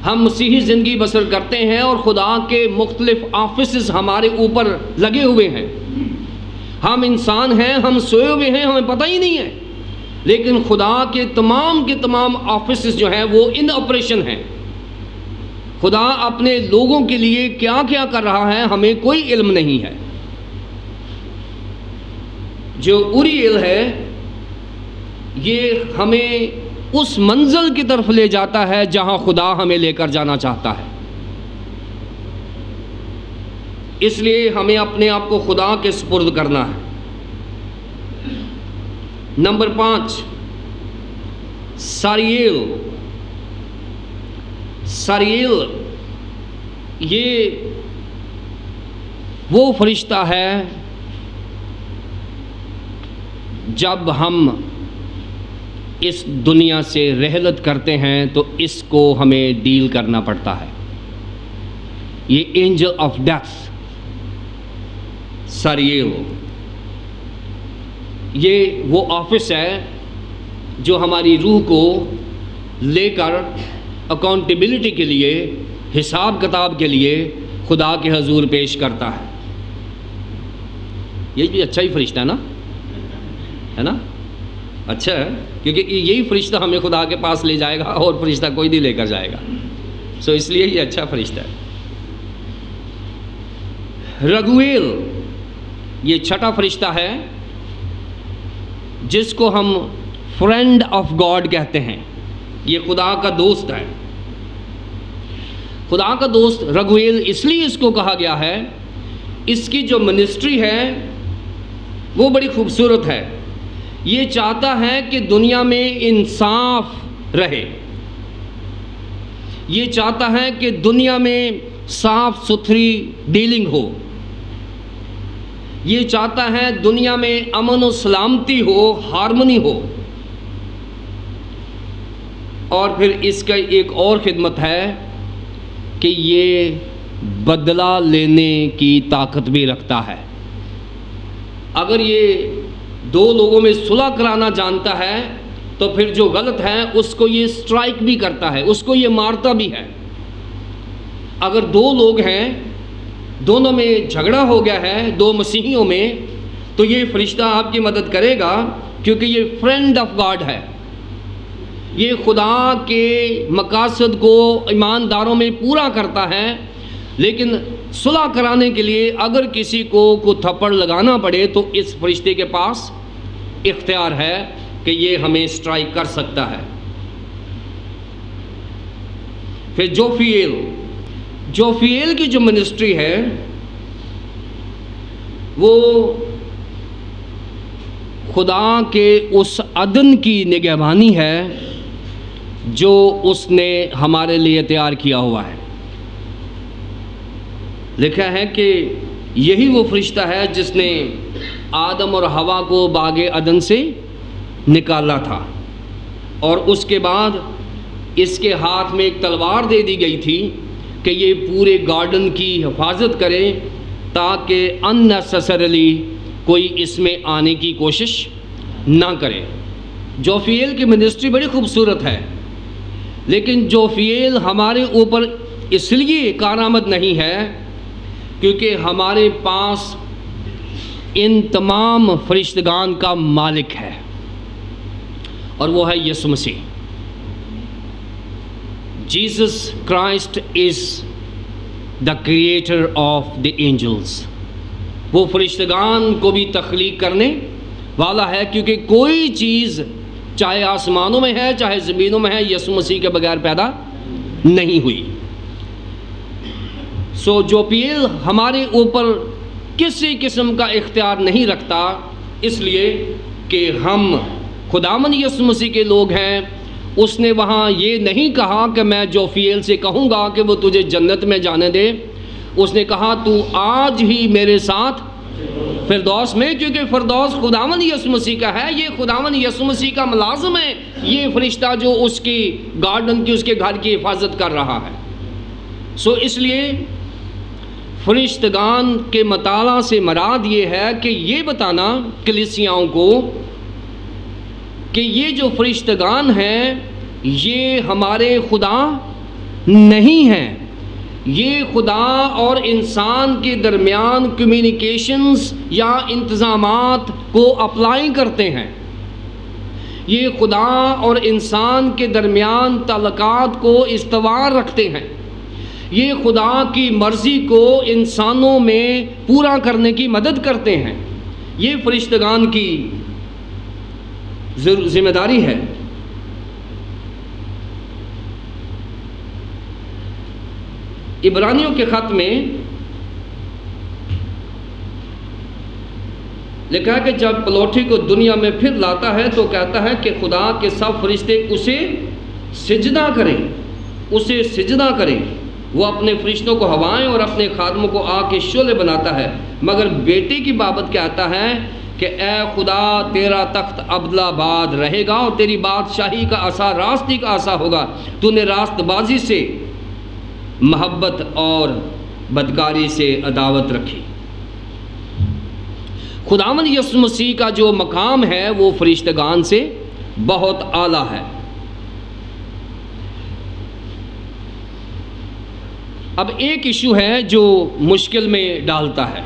ہم مسیحی زندگی بسر کرتے ہیں اور خدا کے مختلف آفیسز ہمارے اوپر لگے ہوئے ہیں۔ ہم انسان ہیں، ہم سوئے ہوئے ہیں، ہمیں پتہ ہی نہیں ہے، لیکن خدا کے تمام آفیسز جو ہیں وہ ان آپریشن ہیں۔ خدا اپنے لوگوں کے لیے کیا کیا کر رہا ہے ہمیں کوئی علم نہیں ہے۔ جو اوریل ہے یہ ہمیں اس منزل کی طرف لے جاتا ہے جہاں خدا ہمیں لے کر جانا چاہتا ہے۔ اس لیے ہمیں اپنے آپ کو خدا کے سپرد کرنا ہے۔ نمبر 5 ساریل۔ ساریل یہ وہ فرشتہ ہے جب ہم اس دنیا سے رحلت کرتے ہیں تو اس کو ہمیں ڈیل کرنا پڑتا ہے۔ یہ اینجل آف ڈیتھ ساریل، یہ وہ آفس ہے جو ہماری روح کو لے کر اکاؤنٹیبلٹی کے لیے، حساب کتاب کے لیے خدا کے حضور پیش کرتا ہے۔ یہ بھی اچھا ہی فرشتہ ہے نا؟ اچھا ہے، کیونکہ یہی فرشتہ ہمیں خدا کے پاس لے جائے گا اور فرشتہ کوئی نہیں لے کر جائے گا، سو اس لیے یہ اچھا فرشتہ ہے۔ رگویل یہ چھٹا فرشتہ ہے جس کو ہم فرینڈ آف گاڈ کہتے ہیں۔ یہ خدا کا دوست ہے۔ خدا کا دوست رگویل اس لیے اس کو کہا گیا ہے، اس کی جو منسٹری ہے وہ بڑی خوبصورت ہے۔ یہ چاہتا ہے کہ دنیا میں انصاف رہے، یہ چاہتا ہے کہ دنیا میں صاف ستھری ڈیلنگ ہو، یہ چاہتا ہے دنیا میں امن و سلامتی ہو، ہارمنی ہو۔ اور پھر اس کا ایک اور خدمت ہے کہ یہ بدلہ لینے کی طاقت بھی رکھتا ہے۔ اگر یہ دو لوگوں میں صلح کرانا جانتا ہے تو پھر جو غلط ہے اس کو یہ سٹرائک بھی کرتا ہے، اس کو یہ مارتا بھی ہے۔ اگر دو لوگ ہیں، دونوں میں جھگڑا ہو گیا ہے دو مسیحیوں میں، تو یہ فرشتہ آپ کی مدد کرے گا کیونکہ یہ فرینڈ آف گاڈ ہے۔ یہ خدا کے مقاصد کو ایمانداروں میں پورا کرتا ہے، لیکن صلح کرانے کے لیے اگر کسی کو تھپڑ لگانا پڑے تو اس فرشتے کے پاس اختیار ہے کہ یہ ہمیں سٹرائک کر سکتا ہے۔ پھر جوفیل کی جو منسٹری ہے وہ خدا کے اس عدن کی نگہبانی ہے جو اس نے ہمارے لیے تیار کیا ہوا ہے۔ لکھا ہے کہ یہی وہ فرشتہ ہے جس نے آدم اور حوا کو باغ عدن سے نکالا تھا، اور اس کے بعد اس کے ہاتھ میں ایک تلوار دے دی گئی تھی کہ یہ پورے گارڈن کی حفاظت کرے تاکہ unnecessarily کوئی اس میں آنے کی کوشش نہ کرے۔ جوفیل کی منسٹری بڑی خوبصورت ہے، لیکن جوفیل ہمارے اوپر اس لیے کارآمد نہیں ہے کیونکہ ہمارے پاس ان تمام فرشتگان کا مالک ہے، اور وہ ہے یسوع مسیح۔ Jesus Christ is the creator of the angels. وہ فرشتگان کو بھی تخلیق کرنے والا ہے، کیونکہ کوئی چیز چاہے آسمانوں میں ہے چاہے زمینوں میں ہے، یسوع مسیح کے بغیر پیدا نہیں ہوئی۔ سو جو پیل ہمارے اوپر کسی قسم کا اختیار نہیں رکھتا، اس لیے کہ ہم خداوند یسوع مسیح کے لوگ ہیں۔ اس نے وہاں یہ نہیں کہا کہ میں جو فیل سے کہوں گا کہ وہ تجھے جنت میں جانے دے، اس نے کہا تو آج ہی میرے ساتھ فردوس میں، کیونکہ فردوس خداوند یسوع مسیح کا ہے، یہ خداوند یسوع مسیح کا ملازم ہے، یہ فرشتہ جو اس کی گارڈن کی، اس کے گھر کی حفاظت کر رہا ہے۔ سو اس لیے فرشتگان کے مطالعہ سے مراد یہ ہے کہ یہ بتانا کلیسیاؤں کو کہ یہ جو فرشتگان ہیں یہ ہمارے خدا نہیں ہیں، یہ خدا اور انسان کے درمیان کمیونیکیشنز یا انتظامات کو اپلائی کرتے ہیں، یہ خدا اور انسان کے درمیان تعلقات کو استوار رکھتے ہیں، یہ خدا کی مرضی کو انسانوں میں پورا کرنے کی مدد کرتے ہیں۔ یہ فرشتگان کی ذمہ داری ہے۔ عبرانیوں کے خط میں لکھا ہے کہ جب پلوٹھی کو دنیا میں پھر لاتا ہے تو کہتا ہے کہ خدا کے سب فرشتے اسے سجدہ کریں، اسے سجدہ کریں۔ وہ اپنے فرشتوں کو ہوائیں اور اپنے خادموں کو آگ کے شعلے بناتا ہے، مگر بیٹے کی بابت کہتا ہے کہ اے خدا تیرا تخت ابدالآباد رہے گا اور تیری بادشاہی کا عصا راستی کا عصا ہوگا، تو نے راست بازی سے محبت اور بدکاری سے عداوت رکھی۔ خداوند یسوع مسیح کا جو مقام ہے وہ فرشتگان سے بہت اعلیٰ ہے۔ اب ایک ایشو ہے جو مشکل میں ڈالتا ہے۔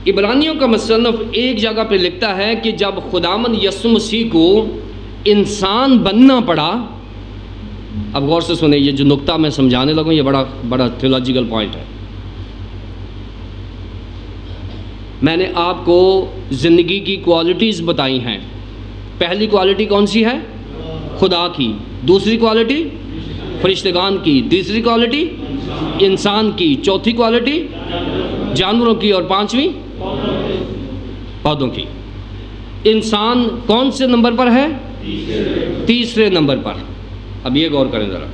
عبرانیوں کا مصنف ایک جگہ پہ لکھتا ہے کہ جب خداوند یسوع مسیح کو انسان بننا پڑا، اب غور سے سنیں، یہ جو نقطہ میں سمجھانے لگوں یہ بڑا تھیولوجیکل پوائنٹ ہے۔ میں نے آپ کو زندگی کی کوالٹیز بتائی ہیں۔ پہلی کوالٹی کون سی ہے؟ خدا کی۔ دوسری کوالٹی فرشتگان کی۔ تیسری کوالٹی انسان کی۔ چوتھی کوالٹی جانوروں کی، اور پانچویں پودوں کی۔ انسان کون سے نمبر پر ہے؟ تیسرے نمبر پر۔ اب یہ غور کریں ذرا،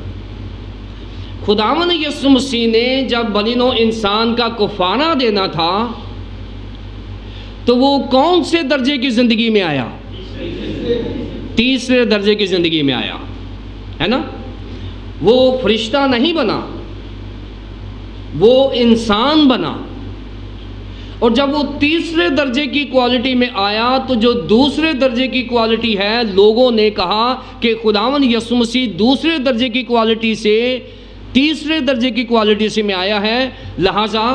خداوند یسوع مسیح نے جب بنی نوع انسان کا کفارہ دینا تھا تو وہ کون سے درجے کی زندگی میں آیا؟ تیسرے درجے کی زندگی میں آیا، ہے نا؟ وہ فرشتہ نہیں بنا، وہ انسان بنا، اور جب وہ تیسرے درجے کی کوالٹی میں آیا تو جو دوسرے درجے کی کوالٹی ہے، لوگوں نے کہا کہ خداوند یسوع مسیح دوسرے درجے کی کوالٹی سے تیسرے درجے کی کوالٹی سے میں آیا ہے، لہذا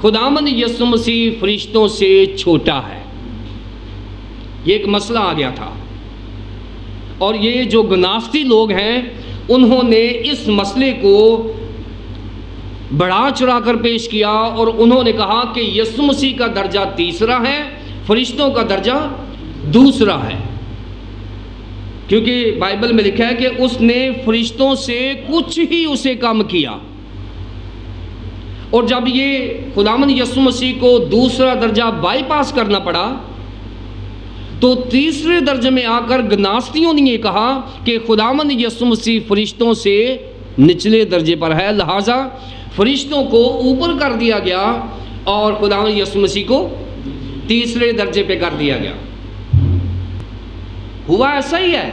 خداوند یسوع مسیح فرشتوں سے چھوٹا ہے۔ یہ ایک مسئلہ آ گیا تھا، اور یہ جو گناستی لوگ ہیں انہوں نے اس مسئلے کو بڑھا چڑھا کر پیش کیا، اور انہوں نے کہا کہ یسوع مسیح کا درجہ تیسرا ہے، فرشتوں کا درجہ دوسرا ہے، کیونکہ بائبل میں لکھا ہے کہ اس نے فرشتوں سے کچھ ہی اسے کم کیا۔ اور جب یہ خداوند یسوع مسیح کو دوسرا درجہ بائی پاس کرنا پڑا تو تیسرے درجے میں آ کر گناسطیوں نے یہ کہا کہ خداوند یسوع مسیح فرشتوں سے نچلے درجے پر ہے، لہٰذا فرشتوں کو اوپر کر دیا گیا اور خداوند یسوع مسیح کو تیسرے درجے پہ کر دیا گیا۔ ہوا ایسا ہی ہے،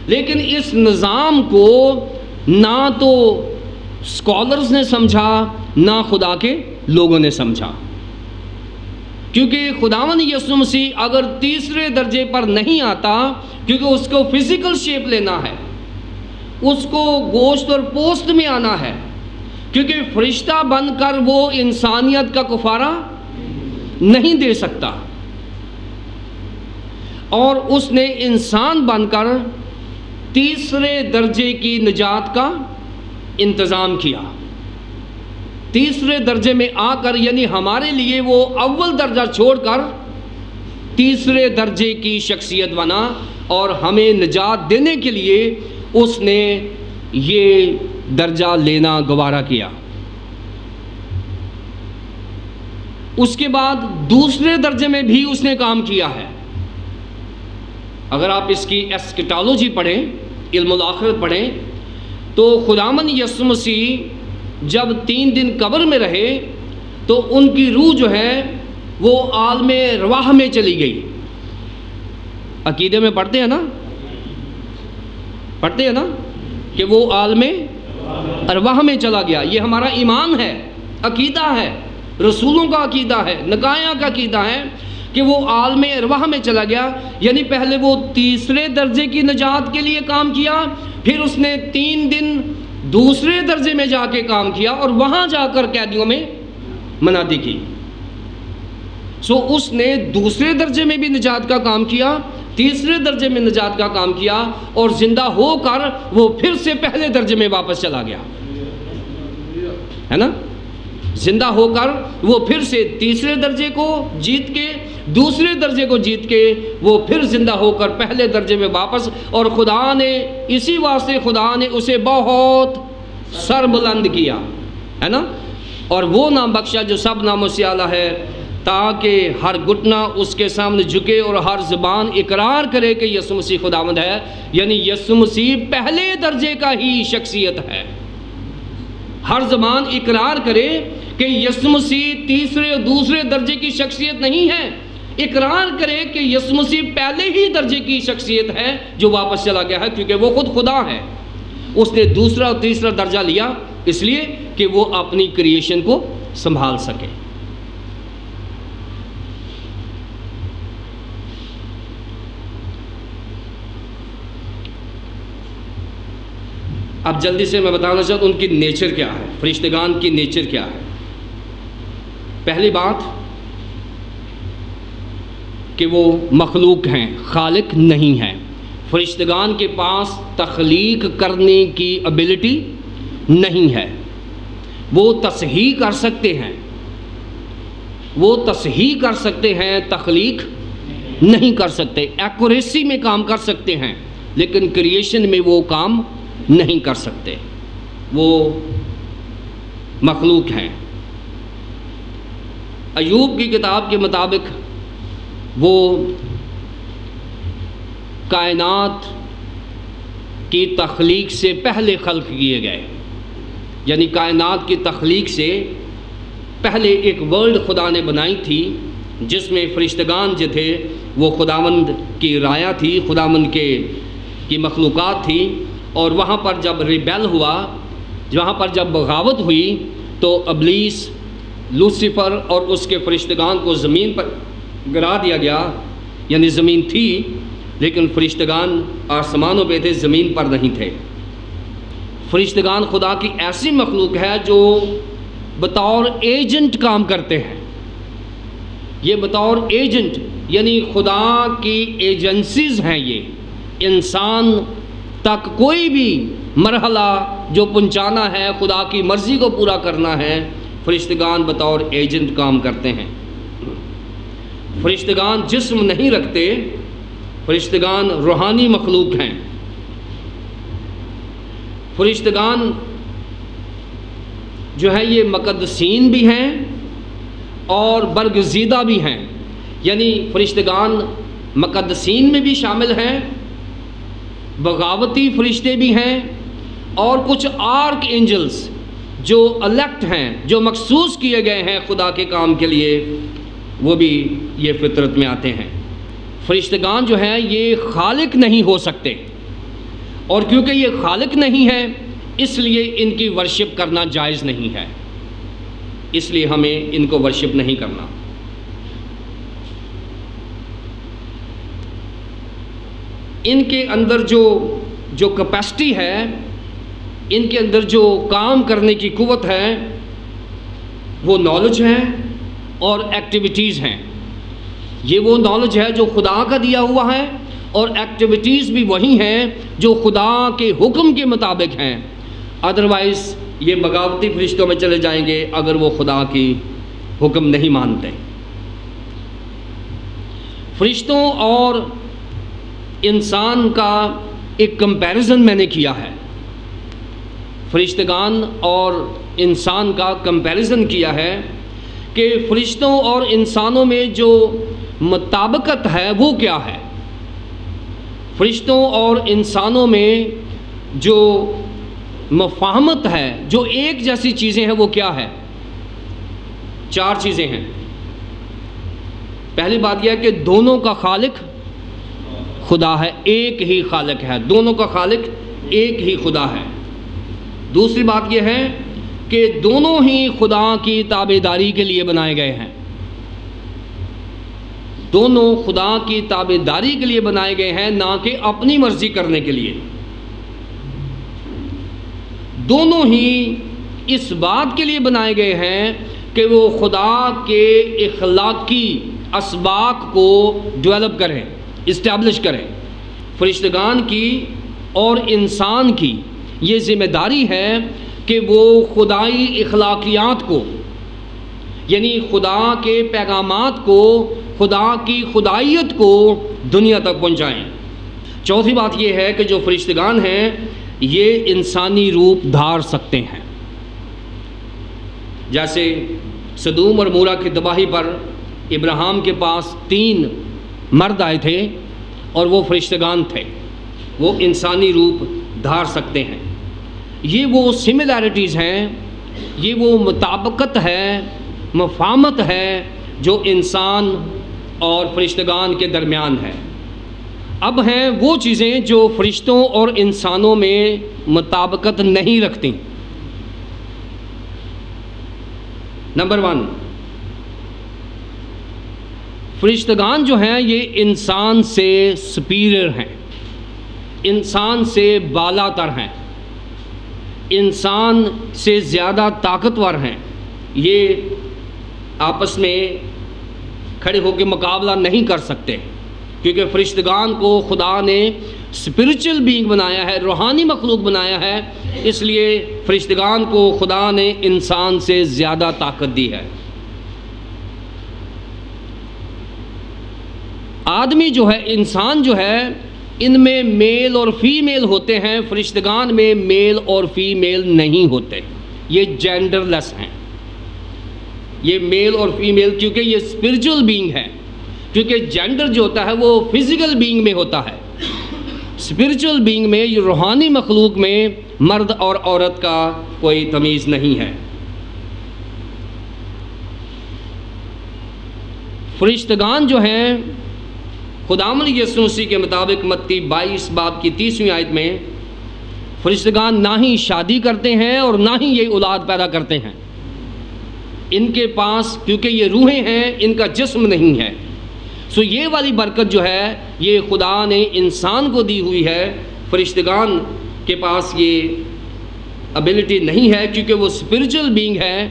لیکن اس نظام کو نہ تو اسکالرز نے سمجھا نہ خدا کے لوگوں نے سمجھا، کیونکہ خداوند یسوع مسیح اگر تیسرے درجے پر نہیں آتا، کیونکہ اس کو فزیکل شیپ لینا ہے، اس کو گوشت اور پوست میں آنا ہے، کیونکہ فرشتہ بن کر وہ انسانیت کا کفارہ نہیں دے سکتا، اور اس نے انسان بن کر تیسرے درجے کی نجات کا انتظام کیا۔ تیسرے درجے میں آ کر یعنی ہمارے لیے وہ اول درجہ چھوڑ کر تیسرے درجے کی شخصیت بنا اور ہمیں نجات دینے کے لیے اس نے یہ درجہ لینا گوارا کیا۔ اس کے بعد دوسرے درجے میں بھی اس نے کام کیا ہے۔ اگر آپ اس کی ایسکیٹالوجی پڑھیں، علم الآخرت پڑھیں، تو خداوند یسوع مسیح جب 3 دن قبر میں رہے تو ان کی روح جو ہے وہ عالم ارواح میں چلی گئی۔ عقیدے میں پڑھتے ہیں نا کہ وہ عالم ارواح میں چلا گیا۔ یہ ہمارا ایمان ہے، عقیدہ ہے، رسولوں کا عقیدہ ہے، نقایہ کا عقیدہ ہے کہ وہ عالم ارواح میں چلا گیا۔ یعنی پہلے وہ تیسرے درجے کی نجات کے لیے کام کیا، پھر اس نے 3 دن دوسرے درجے میں جا کے کام کیا اور وہاں جا کر قیدیوں میں منادی کی۔ اس نے دوسرے درجے میں بھی نجات کا کام کیا، تیسرے درجے میں نجات کا کام کیا، اور زندہ ہو کر وہ پھر سے پہلے درجے میں واپس چلا گیا، ہے نا؟ زندہ ہو کر وہ پھر سے تیسرے درجے کو جیت کے، دوسرے درجے کو جیت کے وہ پھر زندہ ہو کر پہلے درجے میں واپس، اور خدا نے اسی واسطے خدا نے اسے بہت سر بلند کیا، ہے نا؟ اور وہ نام بخشا جو سب ناموں سے اعلیٰ ہے، تاکہ ہر گھٹنا اس کے سامنے جھکے اور ہر زبان اقرار کرے کہ یسوع مسیح خداوند ہے۔ یعنی یسوع مسیح پہلے درجے کا ہی شخصیت ہے۔ ہر زبان اقرار کرے کہ یسوع مسیح تیسرے اور دوسرے درجے کی شخصیت نہیں ہے، اقرار کرے کہ یسوع مسیح پہلے ہی درجے کی شخصیت ہے جو واپس چلا گیا ہے، کیونکہ وہ خود خدا ہے۔ اس نے دوسرا اور تیسرا درجہ لیا اس لیے کہ وہ اپنی کریشن کو سنبھال سکے۔ اب جلدی سے میں بتانا چاہتا ہوں ان کی نیچر کیا ہے، فرشتگان کی نیچر کیا ہے۔ پہلی بات کہ وہ مخلوق ہیں، خالق نہیں ہیں۔ فرشتگان کے پاس تخلیق کرنے کی ایبلٹی نہیں ہے۔ وہ تصحیح کر سکتے ہیں، تخلیق نہیں کر سکتے۔ ایکوریسی میں کام کر سکتے ہیں لیکن کریشن میں وہ کام نہیں کر سکتے، وہ مخلوق ہیں۔ ایوب کی کتاب کے مطابق وہ کائنات کی تخلیق سے پہلے خلق کیے گئے، یعنی کائنات کی تخلیق سے پہلے ایک ورلڈ خدا نے بنائی تھی جس میں فرشتگان جو تھے وہ خداوند کی رعایا تھی، خداوند کی مخلوقات تھی۔ اور وہاں پر جب ریبیل ہوا، وہاں پر جب بغاوت ہوئی تو ابلیس، لوسیفر اور اس کے فرشتگان کو زمین پر گرا دیا گیا۔ یعنی زمین تھی لیکن فرشتگان آسمانوں پہ تھے، زمین پر نہیں تھے۔ فرشتگان خدا کی ایسی مخلوق ہے جو بطور ایجنٹ کام کرتے ہیں۔ یہ بطور ایجنٹ یعنی خدا کی ایجنسیز ہیں۔ یہ انسان تک کوئی بھی مرحلہ جو پہنچانا ہے، خدا کی مرضی کو پورا کرنا ہے، فرشتگان بطور ایجنٹ کام کرتے ہیں۔ فرشتگان جسم نہیں رکھتے، فرشتگان روحانی مخلوق ہیں۔ فرشتگان جو ہے یہ مقدسین بھی ہیں اور برگزیدہ بھی ہیں، یعنی فرشتگان مقدسین میں بھی شامل ہیں، بغاوتی فرشتے بھی ہیں، اور کچھ آرک اینجلز جو الیکٹ ہیں، جو مخصوص کیے گئے ہیں خدا کے کام کے لیے، وہ بھی یہ فطرت میں آتے ہیں۔ فرشتگان جو ہیں یہ خالق نہیں ہو سکتے، اور کیونکہ یہ خالق نہیں ہے اس لیے ان کی ورشپ کرنا جائز نہیں ہے، اس لیے ہمیں ان کو ورشپ نہیں کرنا۔ ان کے اندر جو کیپیسٹی ہے، ان کے اندر جو کام کرنے کی قوت ہے، وہ نالج ہے اور ایکٹیویٹیز ہیں۔ یہ وہ نالج ہے جو خدا کا دیا ہوا ہے، اور ایکٹیویٹیز بھی وہی ہیں جو خدا کے حکم کے مطابق ہیں۔ ادروائز یہ بغاوتی فرشتوں میں چلے جائیں گے اگر وہ خدا کی حکم نہیں مانتے۔ فرشتوں اور انسان کا ایک کمپیریزن میں نے کیا ہے، فرشتگان اور انسان کا کمپیریزن کیا ہے کہ فرشتوں اور انسانوں میں جو مطابقت ہے وہ کیا ہے، فرشتوں اور انسانوں میں جو مفاہمت ہے، جو ایک جیسی چیزیں ہیں وہ کیا ہے؟ 4 چیزیں ہیں۔ پہلی بات یہ ہے کہ دونوں کا خالق خدا ہے، ایک ہی خالق ہے، دونوں کا خالق ایک ہی خدا ہے۔ دوسری بات یہ ہے کہ دونوں ہی خدا کی تابعداری کے لیے بنائے گئے ہیں، دونوں خدا کی تابعداری کے لیے بنائے گئے ہیں، نہ کہ اپنی مرضی کرنے کے لیے۔ دونوں ہی اس بات کے لیے بنائے گئے ہیں کہ وہ خدا کے اخلاقی اسباق کو ڈیولپ کریں، اسٹیبلش کریں۔ فرشتگان کی اور انسان کی یہ ذمہ داری ہے کہ وہ خدائی اخلاقیات کو، یعنی خدا کے پیغامات کو، خدا کی خدائیت کو دنیا تک پہنچائیں۔ چوتھی بات یہ ہے کہ جو فرشتگان ہیں یہ انسانی روپ دھار سکتے ہیں، جیسے سدوم اور مورا کی تباہی پر ابراہیم کے پاس 3 مرد آئے تھے اور وہ فرشتگان تھے، وہ انسانی روپ دھار سکتے ہیں۔ یہ وہ سملیرٹیز ہیں، یہ وہ مطابقت ہے، مفاہمت ہے جو انسان اور فرشتگان کے درمیان ہے۔ اب ہیں وہ چیزیں جو فرشتوں اور انسانوں میں مطابقت نہیں رکھتی۔ نمبر 1، فرشتگان جو ہیں یہ انسان سے سپیریئر ہیں، انسان سے بالا تر ہیں، انسان سے زیادہ طاقتور ہیں۔ یہ آپس میں کھڑے ہو کے مقابلہ نہیں کر سکتے، کیونکہ فرشتگان کو خدا نے اسپرچل بینگ بنایا ہے، روحانی مخلوق بنایا ہے، اس لیے فرشتگان کو خدا نے انسان سے زیادہ طاقت دی ہے۔ آدمی جو ہے، انسان جو ہے، ان میں میل اور فیمیل ہوتے ہیں، فرشتگان میں میل اور فیمیل نہیں ہوتے، یہ جینڈر لیس ہیں، یہ میل اور فیمیل، کیونکہ یہ اسپرچل بینگ ہے، کیونکہ جینڈر جو ہوتا ہے وہ فزیکل بینگ میں ہوتا ہے، اسپرچل بینگ میں، یہ روحانی مخلوق میں مرد اور عورت کا کوئی تمیز نہیں ہے۔ فرشتگان جو ہیں، خداوند یسوع مسیح کے مطابق متی 22 باب کی 30ویں آیت میں، فرشتگان نہ ہی شادی کرتے ہیں اور نہ ہی یہ اولاد پیدا کرتے ہیں۔ ان کے پاس، کیونکہ یہ روحیں ہیں، ان کا جسم نہیں ہے، سو یہ والی برکت جو ہے یہ خدا نے انسان کو دی ہوئی ہے، فرشتگان کے پاس یہ ابیلٹی نہیں ہے، کیونکہ وہ اسپرچل بینگ ہے،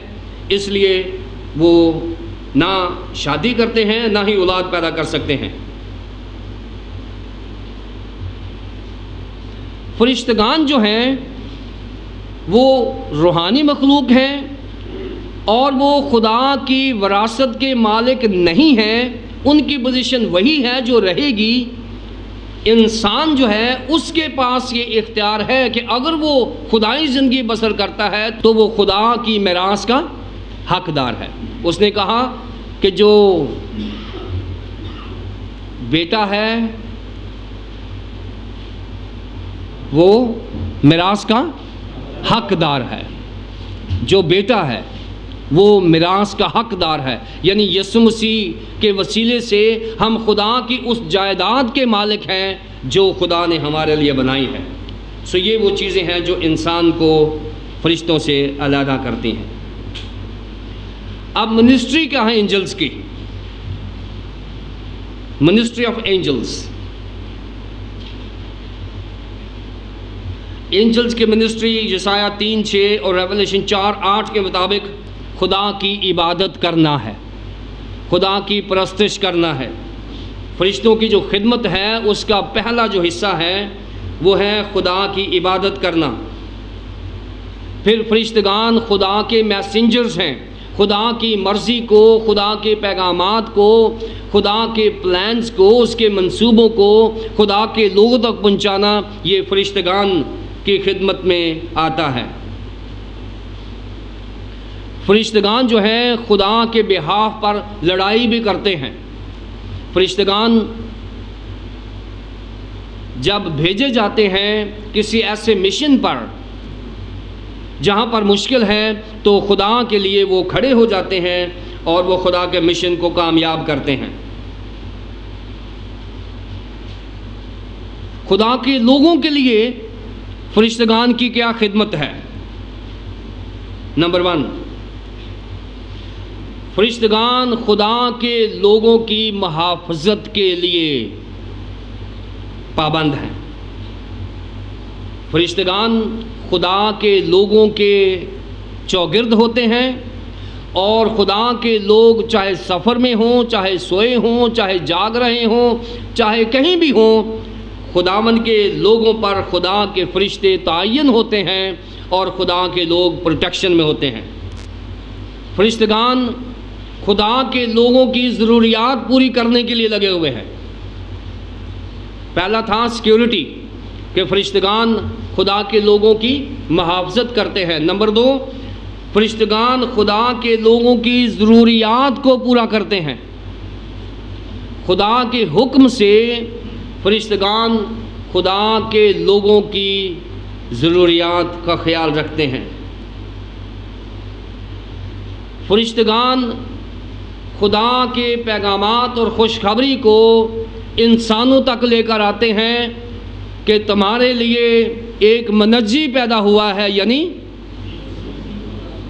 اس لیے وہ نہ شادی کرتے ہیں نہ ہی اولاد پیدا کر سکتے ہیں۔ فرشتگان جو ہیں وہ روحانی مخلوق ہیں اور وہ خدا کی وراثت کے مالک نہیں ہیں، ان کی پوزیشن وہی ہے جو رہے گی۔ انسان جو ہے اس کے پاس یہ اختیار ہے کہ اگر وہ خدائی زندگی بسر کرتا ہے تو وہ خدا کی میراث کا حقدار ہے۔ اس نے کہا کہ جو بیٹا ہے وہ میراث کا حقدار ہے، جو بیٹا ہے وہ میراث کا حقدار ہے، یعنی یسوع مسیح کے وسیلے سے ہم خدا کی اس جائیداد کے مالک ہیں جو خدا نے ہمارے لیے بنائی ہے۔ سو یہ وہ چیزیں ہیں جو انسان کو فرشتوں سے علیحدہ کرتی ہیں۔ اب منسٹری کیا ہے اینجلز کی؟ منسٹری آف اینجلز، اینجلز کی منسٹری یسایہ 3:6 اور ریویلیشن 4:8 کے مطابق خدا کی عبادت کرنا ہے، خدا کی پرستش کرنا ہے۔ فرشتوں کی جو خدمت ہے اس کا پہلا جو حصہ ہے وہ ہے خدا کی عبادت کرنا۔ پھر فرشتگان خدا کے میسنجرز ہیں، خدا کی مرضی کو، خدا کے پیغامات کو، خدا کے پلانز کو، اس کے منصوبوں کو خدا کے لوگوں تک پہنچانا، یہ فرشتگان کی خدمت میں آتا ہے۔ فرشتگان جو ہیں خدا کے بہاف پر لڑائی بھی کرتے ہیں۔ فرشتگان جب بھیجے جاتے ہیں کسی ایسے مشن پر جہاں پر مشکل ہے، تو خدا کے لیے وہ کھڑے ہو جاتے ہیں اور وہ خدا کے مشن کو کامیاب کرتے ہیں۔ خدا کے لوگوں کے لیے فرشتگان کی کیا خدمت ہے؟ نمبر 1، فرشتگان خدا کے لوگوں کی محافظت کے لیے پابند ہیں۔ فرشتگان خدا کے لوگوں کے چوگرد ہوتے ہیں، اور خدا کے لوگ چاہے سفر میں ہوں، چاہے سوئے ہوں، چاہے جاگ رہے ہوں، چاہے کہیں بھی ہوں، خداوند کے لوگوں پر خدا کے فرشتے تعین ہوتے ہیں اور خدا کے لوگ پروٹیکشن میں ہوتے ہیں۔ فرشتگان خدا کے لوگوں کی ضروریات پوری کرنے کے لیے لگے ہوئے ہیں۔ پہلا تھا سیکیورٹی، کہ فرشتگان خدا کے لوگوں کی محافظت کرتے ہیں۔ نمبر 2، فرشتگان خدا کے لوگوں کی ضروریات کو پورا کرتے ہیں۔ خدا کے حکم سے فرشتگان خدا کے لوگوں کی ضروریات کا خیال رکھتے ہیں۔ فرشتگان خدا کے پیغامات اور خوشخبری کو انسانوں تک لے کر آتے ہیں کہ تمہارے لیے ایک منجی پیدا ہوا ہے، یعنی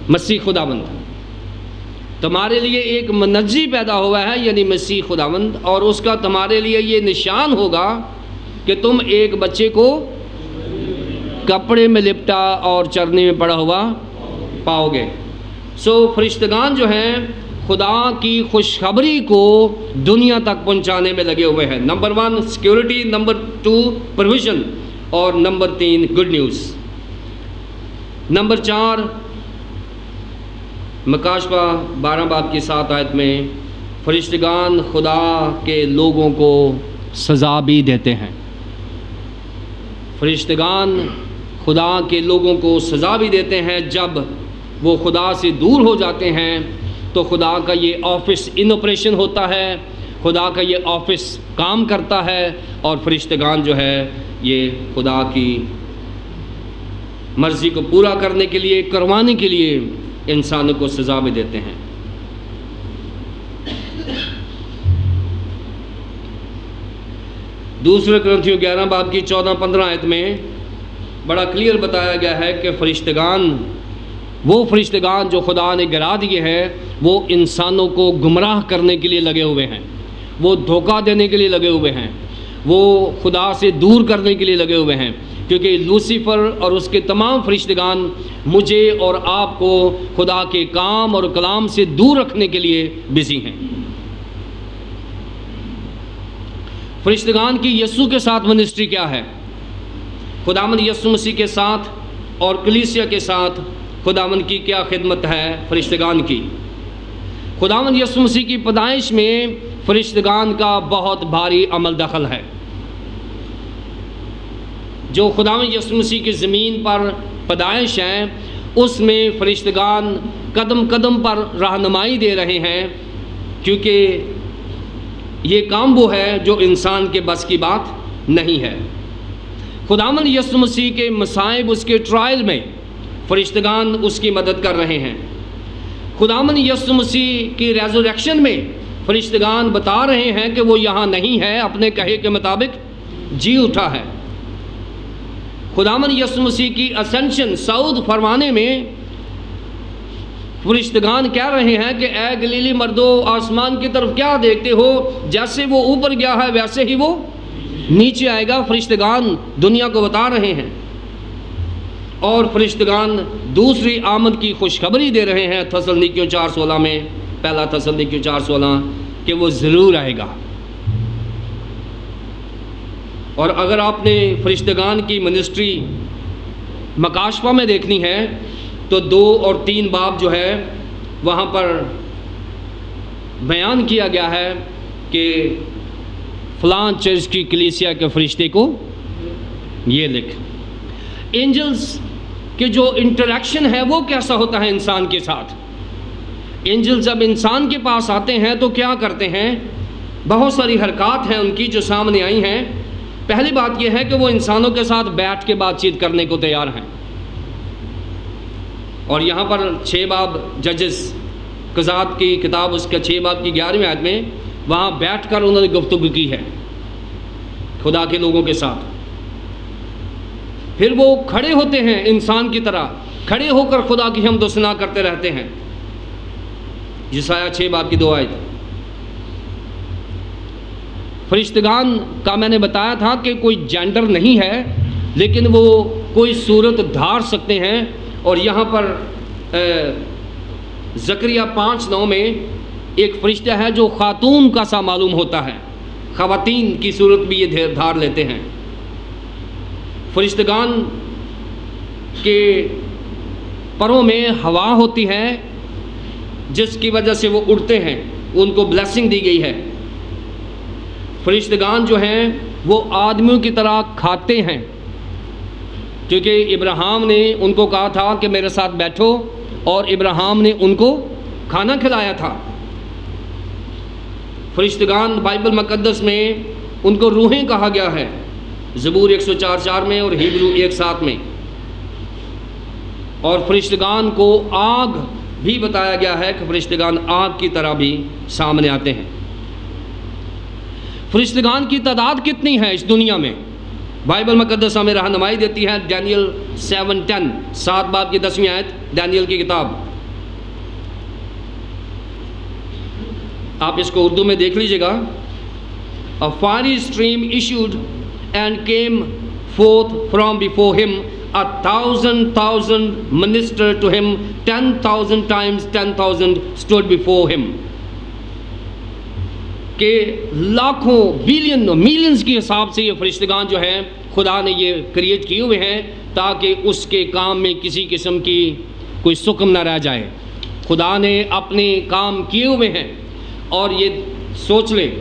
مسیح خداوند۔ تمہارے لیے ایک منجی پیدا ہوا ہے، یعنی مسیح خداوند، اور اس کا تمہارے لیے یہ نشان ہوگا کہ تم ایک بچے کو کپڑے میں لپٹا اور چرنے میں پڑا ہوا پاؤ گے۔ فرشتگان جو ہیں خدا کی خوشخبری کو دنیا تک پہنچانے میں لگے ہوئے ہیں۔ نمبر 1 سیکیورٹی، نمبر 2 پروویژن، اور نمبر 3 گڈ نیوز۔ نمبر 4 مکاشفہ 12 باب کی 7 آیت میں فرشتگان خدا کے لوگوں کو سزا بھی دیتے ہیں۔ فرشتگان خدا کے لوگوں کو سزا بھی دیتے ہیں جب وہ خدا سے دور ہو جاتے ہیں، تو خدا کا یہ آفس ان آپریشن ہوتا ہے، خدا کا یہ آفس کام کرتا ہے، اور فرشتگان جو ہے یہ خدا کی مرضی کو پورا کرنے کے لیے، کروانے کے لیے انسانوں کو سزا بھی دیتے ہیں۔ دوسرے کرنتھیوں 11 باب کی 14-15 آیت میں بڑا کلیئر بتایا گیا ہے کہ فرشتگان، وہ فرشتگان جو خدا نے گرا دیے ہیں، وہ انسانوں کو گمراہ کرنے کے لیے لگے ہوئے ہیں، وہ دھوکہ دینے کے لیے لگے ہوئے ہیں، وہ خدا سے دور کرنے کے لیے لگے ہوئے ہیں، کیونکہ لوسیفر اور اس کے تمام فرشتگان مجھے اور آپ کو خدا کے کام اور کلام سے دور رکھنے کے لیے بزی ہیں۔ فرشتگان کی یسوع کے ساتھ منسٹری کیا ہے؟ خداوند یسوع مسیح کے ساتھ اور کلیسیا کے ساتھ خداوند کی کیا خدمت ہے فرشتگان کی؟ خداوند یسوع مسیح کی پیدائش میں فرشتگان کا بہت بھاری عمل دخل ہے۔ جو خداوند یسوع مسیح کی زمین پر پیدائش ہے، اس میں فرشتگان قدم قدم پر رہنمائی دے رہے ہیں، کیونکہ یہ کام وہ ہے جو انسان کے بس کی بات نہیں ہے۔ خداوند یسوع مسیح کے مصائب، اس کے ٹرائل میں فرشتگان اس کی مدد کر رہے ہیں۔ خداوند یسوع مسیح کی ریزوریکشن میں فرشتگان بتا رہے ہیں کہ وہ یہاں نہیں ہے، اپنے کہے کے مطابق جی اٹھا ہے۔ خداوند یسوع مسیح کی اسینشن، صعود فرمانے میں فرشتگان کہہ رہے ہیں کہ اے گلیلی مردو، آسمان کی طرف کیا دیکھتے ہو؟ جیسے وہ اوپر گیا ہے ویسے ہی وہ نیچے آئے گا۔ فرشتگان دنیا کو بتا رہے ہیں، اور فرشتگان دوسری آمد کی خوشخبری دے رہے ہیں تسلنیکیوں 4:16 میں، پہلا تسلنیکیوں 4:16، کہ وہ ضرور آئے گا۔ اور اگر آپ نے فرشتگان کی منسٹری مکاشفہ میں دیکھنی ہے، تو 2 اور 3 باب جو ہے وہاں پر بیان کیا گیا ہے کہ فلاں چرچ کی کلیسیا کے فرشتے کو یہ لکھ۔ اینجلز کے جو انٹریکشن ہے وہ کیسا ہوتا ہے انسان کے ساتھ؟ اینجل جب انسان کے پاس آتے ہیں تو کیا کرتے ہیں؟ بہت ساری حرکات ہیں ان کی جو سامنے آئی ہیں۔ پہلی بات یہ ہے کہ وہ انسانوں کے ساتھ بیٹھ کے بات چیت کرنے کو تیار ہیں، اور یہاں پر 6 باب ججز قضات کی کتاب اس کا 6 باب کی 11ویں آیت میں وہاں بیٹھ کر انہوں نے گفتگو کی ہے خدا کے لوگوں کے ساتھ۔ پھر وہ کھڑے ہوتے ہیں انسان کی طرح، کھڑے ہو کر خدا کی حمد و ثنا کرتے رہتے ہیں۔ یسایہ 6 باب کی 2 آیت۔ فرشتگان کا میں نے بتایا تھا کہ کوئی جینڈر نہیں ہے، لیکن وہ کوئی صورت دھار سکتے ہیں، اور یہاں پر زکریا 5:9 میں ایک فرشتہ ہے جو خاتون کا سا معلوم ہوتا ہے، خواتین کی صورت بھی یہ دھار لیتے ہیں۔ فرشتگان کے پروں میں ہوا ہوتی ہے جس کی وجہ سے وہ اڑتے ہیں، ان کو بلیسنگ دی گئی ہے۔ فرشتگان جو ہیں وہ آدمیوں کی طرح کھاتے ہیں، کیونکہ ابراہیم نے ان کو کہا تھا کہ میرے ساتھ بیٹھو، اور ابراہیم نے ان کو کھانا کھلایا تھا۔ فرشتگان بائبل مقدس میں ان کو روحیں کہا گیا ہے، زبور 104:4 میں اور ہیبرو 1:7 میں۔ اور فرشتگان کو آگ بھی بتایا گیا ہے کہ فرشتگان آگ کی طرح بھی سامنے آتے ہیں۔ فرشتگان کی تعداد کتنی ہے اس دنیا میں؟ بائبل مقدس ہمیں رہنمائی دیتی ہے، ڈینیل 7:10 7 باب کی 10ویں آیت، ڈینیل کی کتاب۔ آپ اس کو اردو میں دیکھ لیجئے گا۔ A fiery stream issued and came forth from before him, 1,000,000 ministered to him, 10,000 times 10,000 stood before him۔ کہ لاکھوں بلین میلینز کے حساب سے یہ فرشتگان جو ہیں خدا نے یہ کریٹ کیے ہوئے ہیں تاکہ اس کے کام میں کسی قسم کی کوئی سکم نہ رہ جائے۔ خدا نے اپنے کام کیے ہوئے ہیں، اور یہ سوچ لیں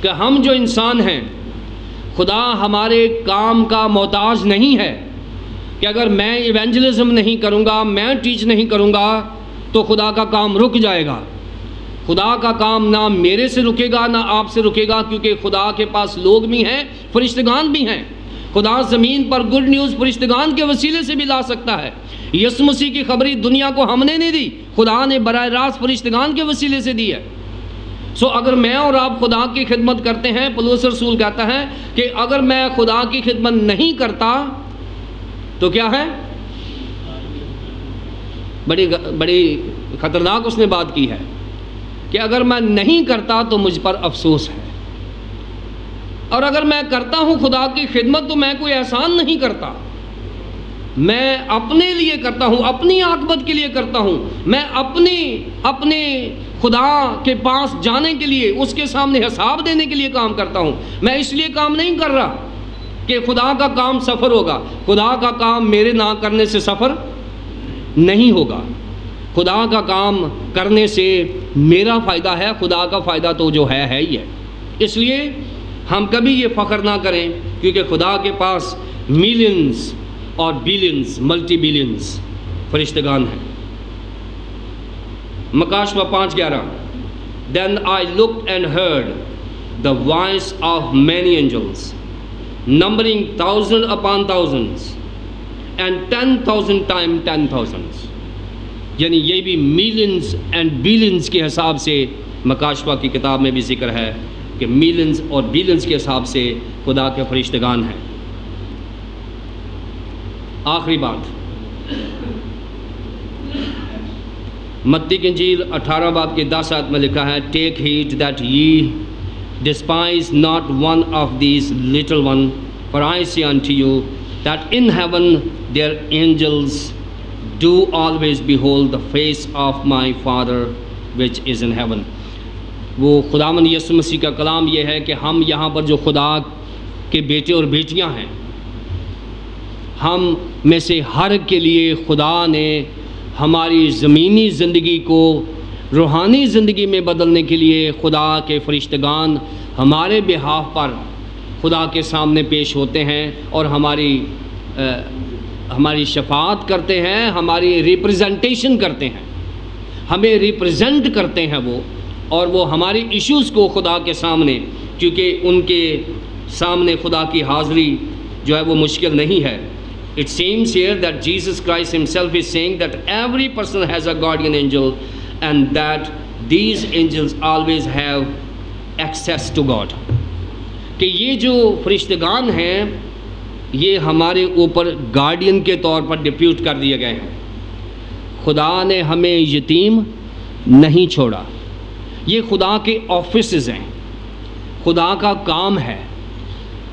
کہ ہم جو انسان ہیں، خدا ہمارے کام کا محتاج نہیں ہے کہ اگر میں ایونجلزم نہیں کروں گا، میں ٹیچ نہیں کروں گا تو خدا کا کام رک جائے گا۔ خدا کا کام نہ میرے سے رکے گا نہ آپ سے رکے گا، کیونکہ خدا کے پاس لوگ بھی ہیں، فرشتگان بھی ہیں۔ خدا زمین پر گڈ نیوز فرشتگان کے وسیلے سے بھی لا سکتا ہے۔ یسوع مسیح کی خبری دنیا کو ہم نے نہیں دی، خدا نے براہ راست فرشتگان کے وسیلے سے دی ہے۔ اگر میں اور آپ خدا کی خدمت کرتے ہیں، پولس رسول کہتا ہے کہ اگر میں خدا کی خدمت نہیں کرتا تو کیا ہے؟ بڑی خطرناک اس نے بات کی ہے کہ اگر میں نہیں کرتا تو مجھ پر افسوس ہے، اور اگر میں کرتا ہوں خدا کی خدمت تو میں کوئی احسان نہیں کرتا، میں اپنے لیے کرتا ہوں، اپنی عاقبت کے لیے کرتا ہوں، میں اپنے خدا کے پاس جانے کے لیے، اس کے سامنے حساب دینے کے لیے کام کرتا ہوں۔ میں اس لیے کام نہیں کر رہا کہ خدا کا کام سفر ہوگا، خدا کا کام میرے نہ کرنے سے سفر نہیں ہوگا، خدا کا کام کرنے سے میرا فائدہ ہے، خدا کا فائدہ تو جو ہے ہی ہے۔ اس لیے ہم کبھی یہ فخر نہ کریں، کیونکہ خدا کے پاس میلینز اور بلینز، ملٹی بلینز فرشتگان ہیں۔ مکاشفہ 5:11 Then I looked and heard the voice of many angels, numbering thousands upon thousands, and 10,000 times 10,000s۔ یعنی یہ بھی میلینز اینڈ بلینز کے حساب سے مکاشفہ کی کتاب میں بھی ذکر ہے کہ میلینز اور بلینز کے حساب سے خدا کے فرشتگان ہیں۔ آخری بات، متی کی انجیل 18 باب کے 10 آیت میں لکھا ہے، Take heed that ye despise not one of these little ones, for I say unto you that in heaven their angels do always behold the face of my Father which is in heaven۔ وہ خداوند یسوع مسیح کا کلام یہ ہے کہ ہم یہاں پر جو خدا کے بیٹے اور بیٹیاں ہیں، ہم میں سے ہر کے لیے خدا نے ہماری زمینی زندگی کو روحانی زندگی میں بدلنے کے لیے خدا کے فرشتگان ہمارے بہاف پر خدا کے سامنے پیش ہوتے ہیں اور ہماری شفاعت کرتے ہیں، ہماری ریپرزنٹیشن کرتے ہیں، ہمیں ریپرزنٹ کرتے ہیں وہ، اور وہ ہماری ایشوز کو خدا کے سامنے، کیونکہ ان کے سامنے خدا کی حاضری جو ہے وہ مشکل نہیں ہے. It seems here that Jesus Christ himself is saying that every person has a guardian angel and that these angels always have access to God. کہ یہ جو فرشتگان ہیں یہ ہمارے اوپر گارڈین کے طور پر ڈپیوٹ کر دیے گئے ہیں. خدا نے ہمیں یتیم نہیں چھوڑا. یہ خدا کے آفیسز ہیں، خدا کا کام ہے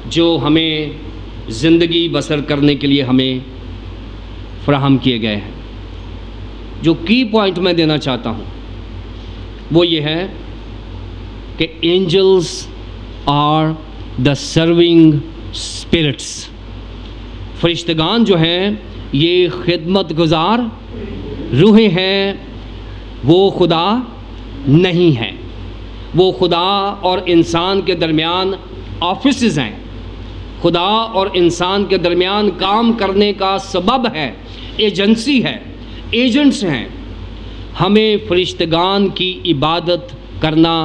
جو ہمیں زندگی بسر کرنے کے لیے ہمیں فراہم کیے گئے ہیں. جو کی پوائنٹ میں دینا چاہتا ہوں وہ یہ ہے کہ angels are the serving spirits. فرشتگان جو ہیں یہ خدمت گزار روحیں ہیں، وہ خدا نہیں ہیں. وہ خدا اور انسان کے درمیان آفیسز ہیں، خدا اور انسان کے درمیان کام کرنے کا سبب ہے، ایجنسی ہے، ایجنٹس ہیں. ہمیں فرشتگان کی عبادت کرنا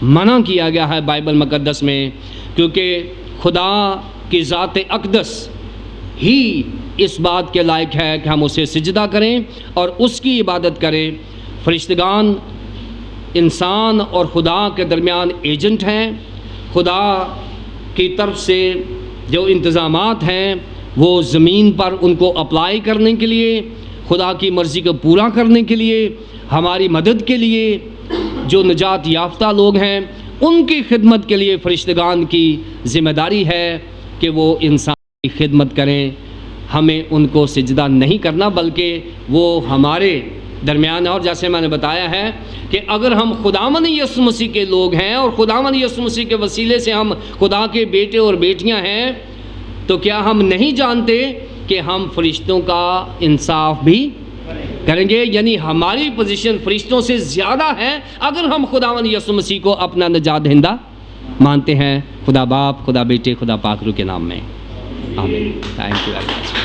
منع کیا گیا ہے بائبل مقدس میں، کیونکہ خدا کی ذات اقدس ہی اس بات کے لائق ہے کہ ہم اسے سجدہ کریں اور اس کی عبادت کریں. فرشتگان انسان اور خدا کے درمیان ایجنٹ ہیں. خدا کی طرف سے جو انتظامات ہیں وہ زمین پر ان کو اپلائی کرنے کے لیے، خدا کی مرضی کو پورا کرنے کے لیے، ہماری مدد کے لیے. جو نجات یافتہ لوگ ہیں ان کی خدمت کے لیے فرشتگان کی ذمہ داری ہے کہ وہ انسان کی خدمت کریں. ہمیں ان کو سجدہ نہیں کرنا بلکہ وہ ہمارے درمیان. اور جیسے میں نے بتایا ہے کہ اگر ہم خداوند یسوع مسیح کے لوگ ہیں اور خداوند یسوع مسیح کے وسیلے سے ہم خدا کے بیٹے اور بیٹیاں ہیں، تو کیا ہم نہیں جانتے کہ ہم فرشتوں کا انصاف بھی کریں گے؟ یعنی ہماری پوزیشن فرشتوں سے زیادہ ہے اگر ہم خداوند یسوع مسیح کو اپنا نجات دہندہ مانتے ہیں. خدا باپ، خدا بیٹے، خدا پاک روح کے نام میں آمین. Thank you very much.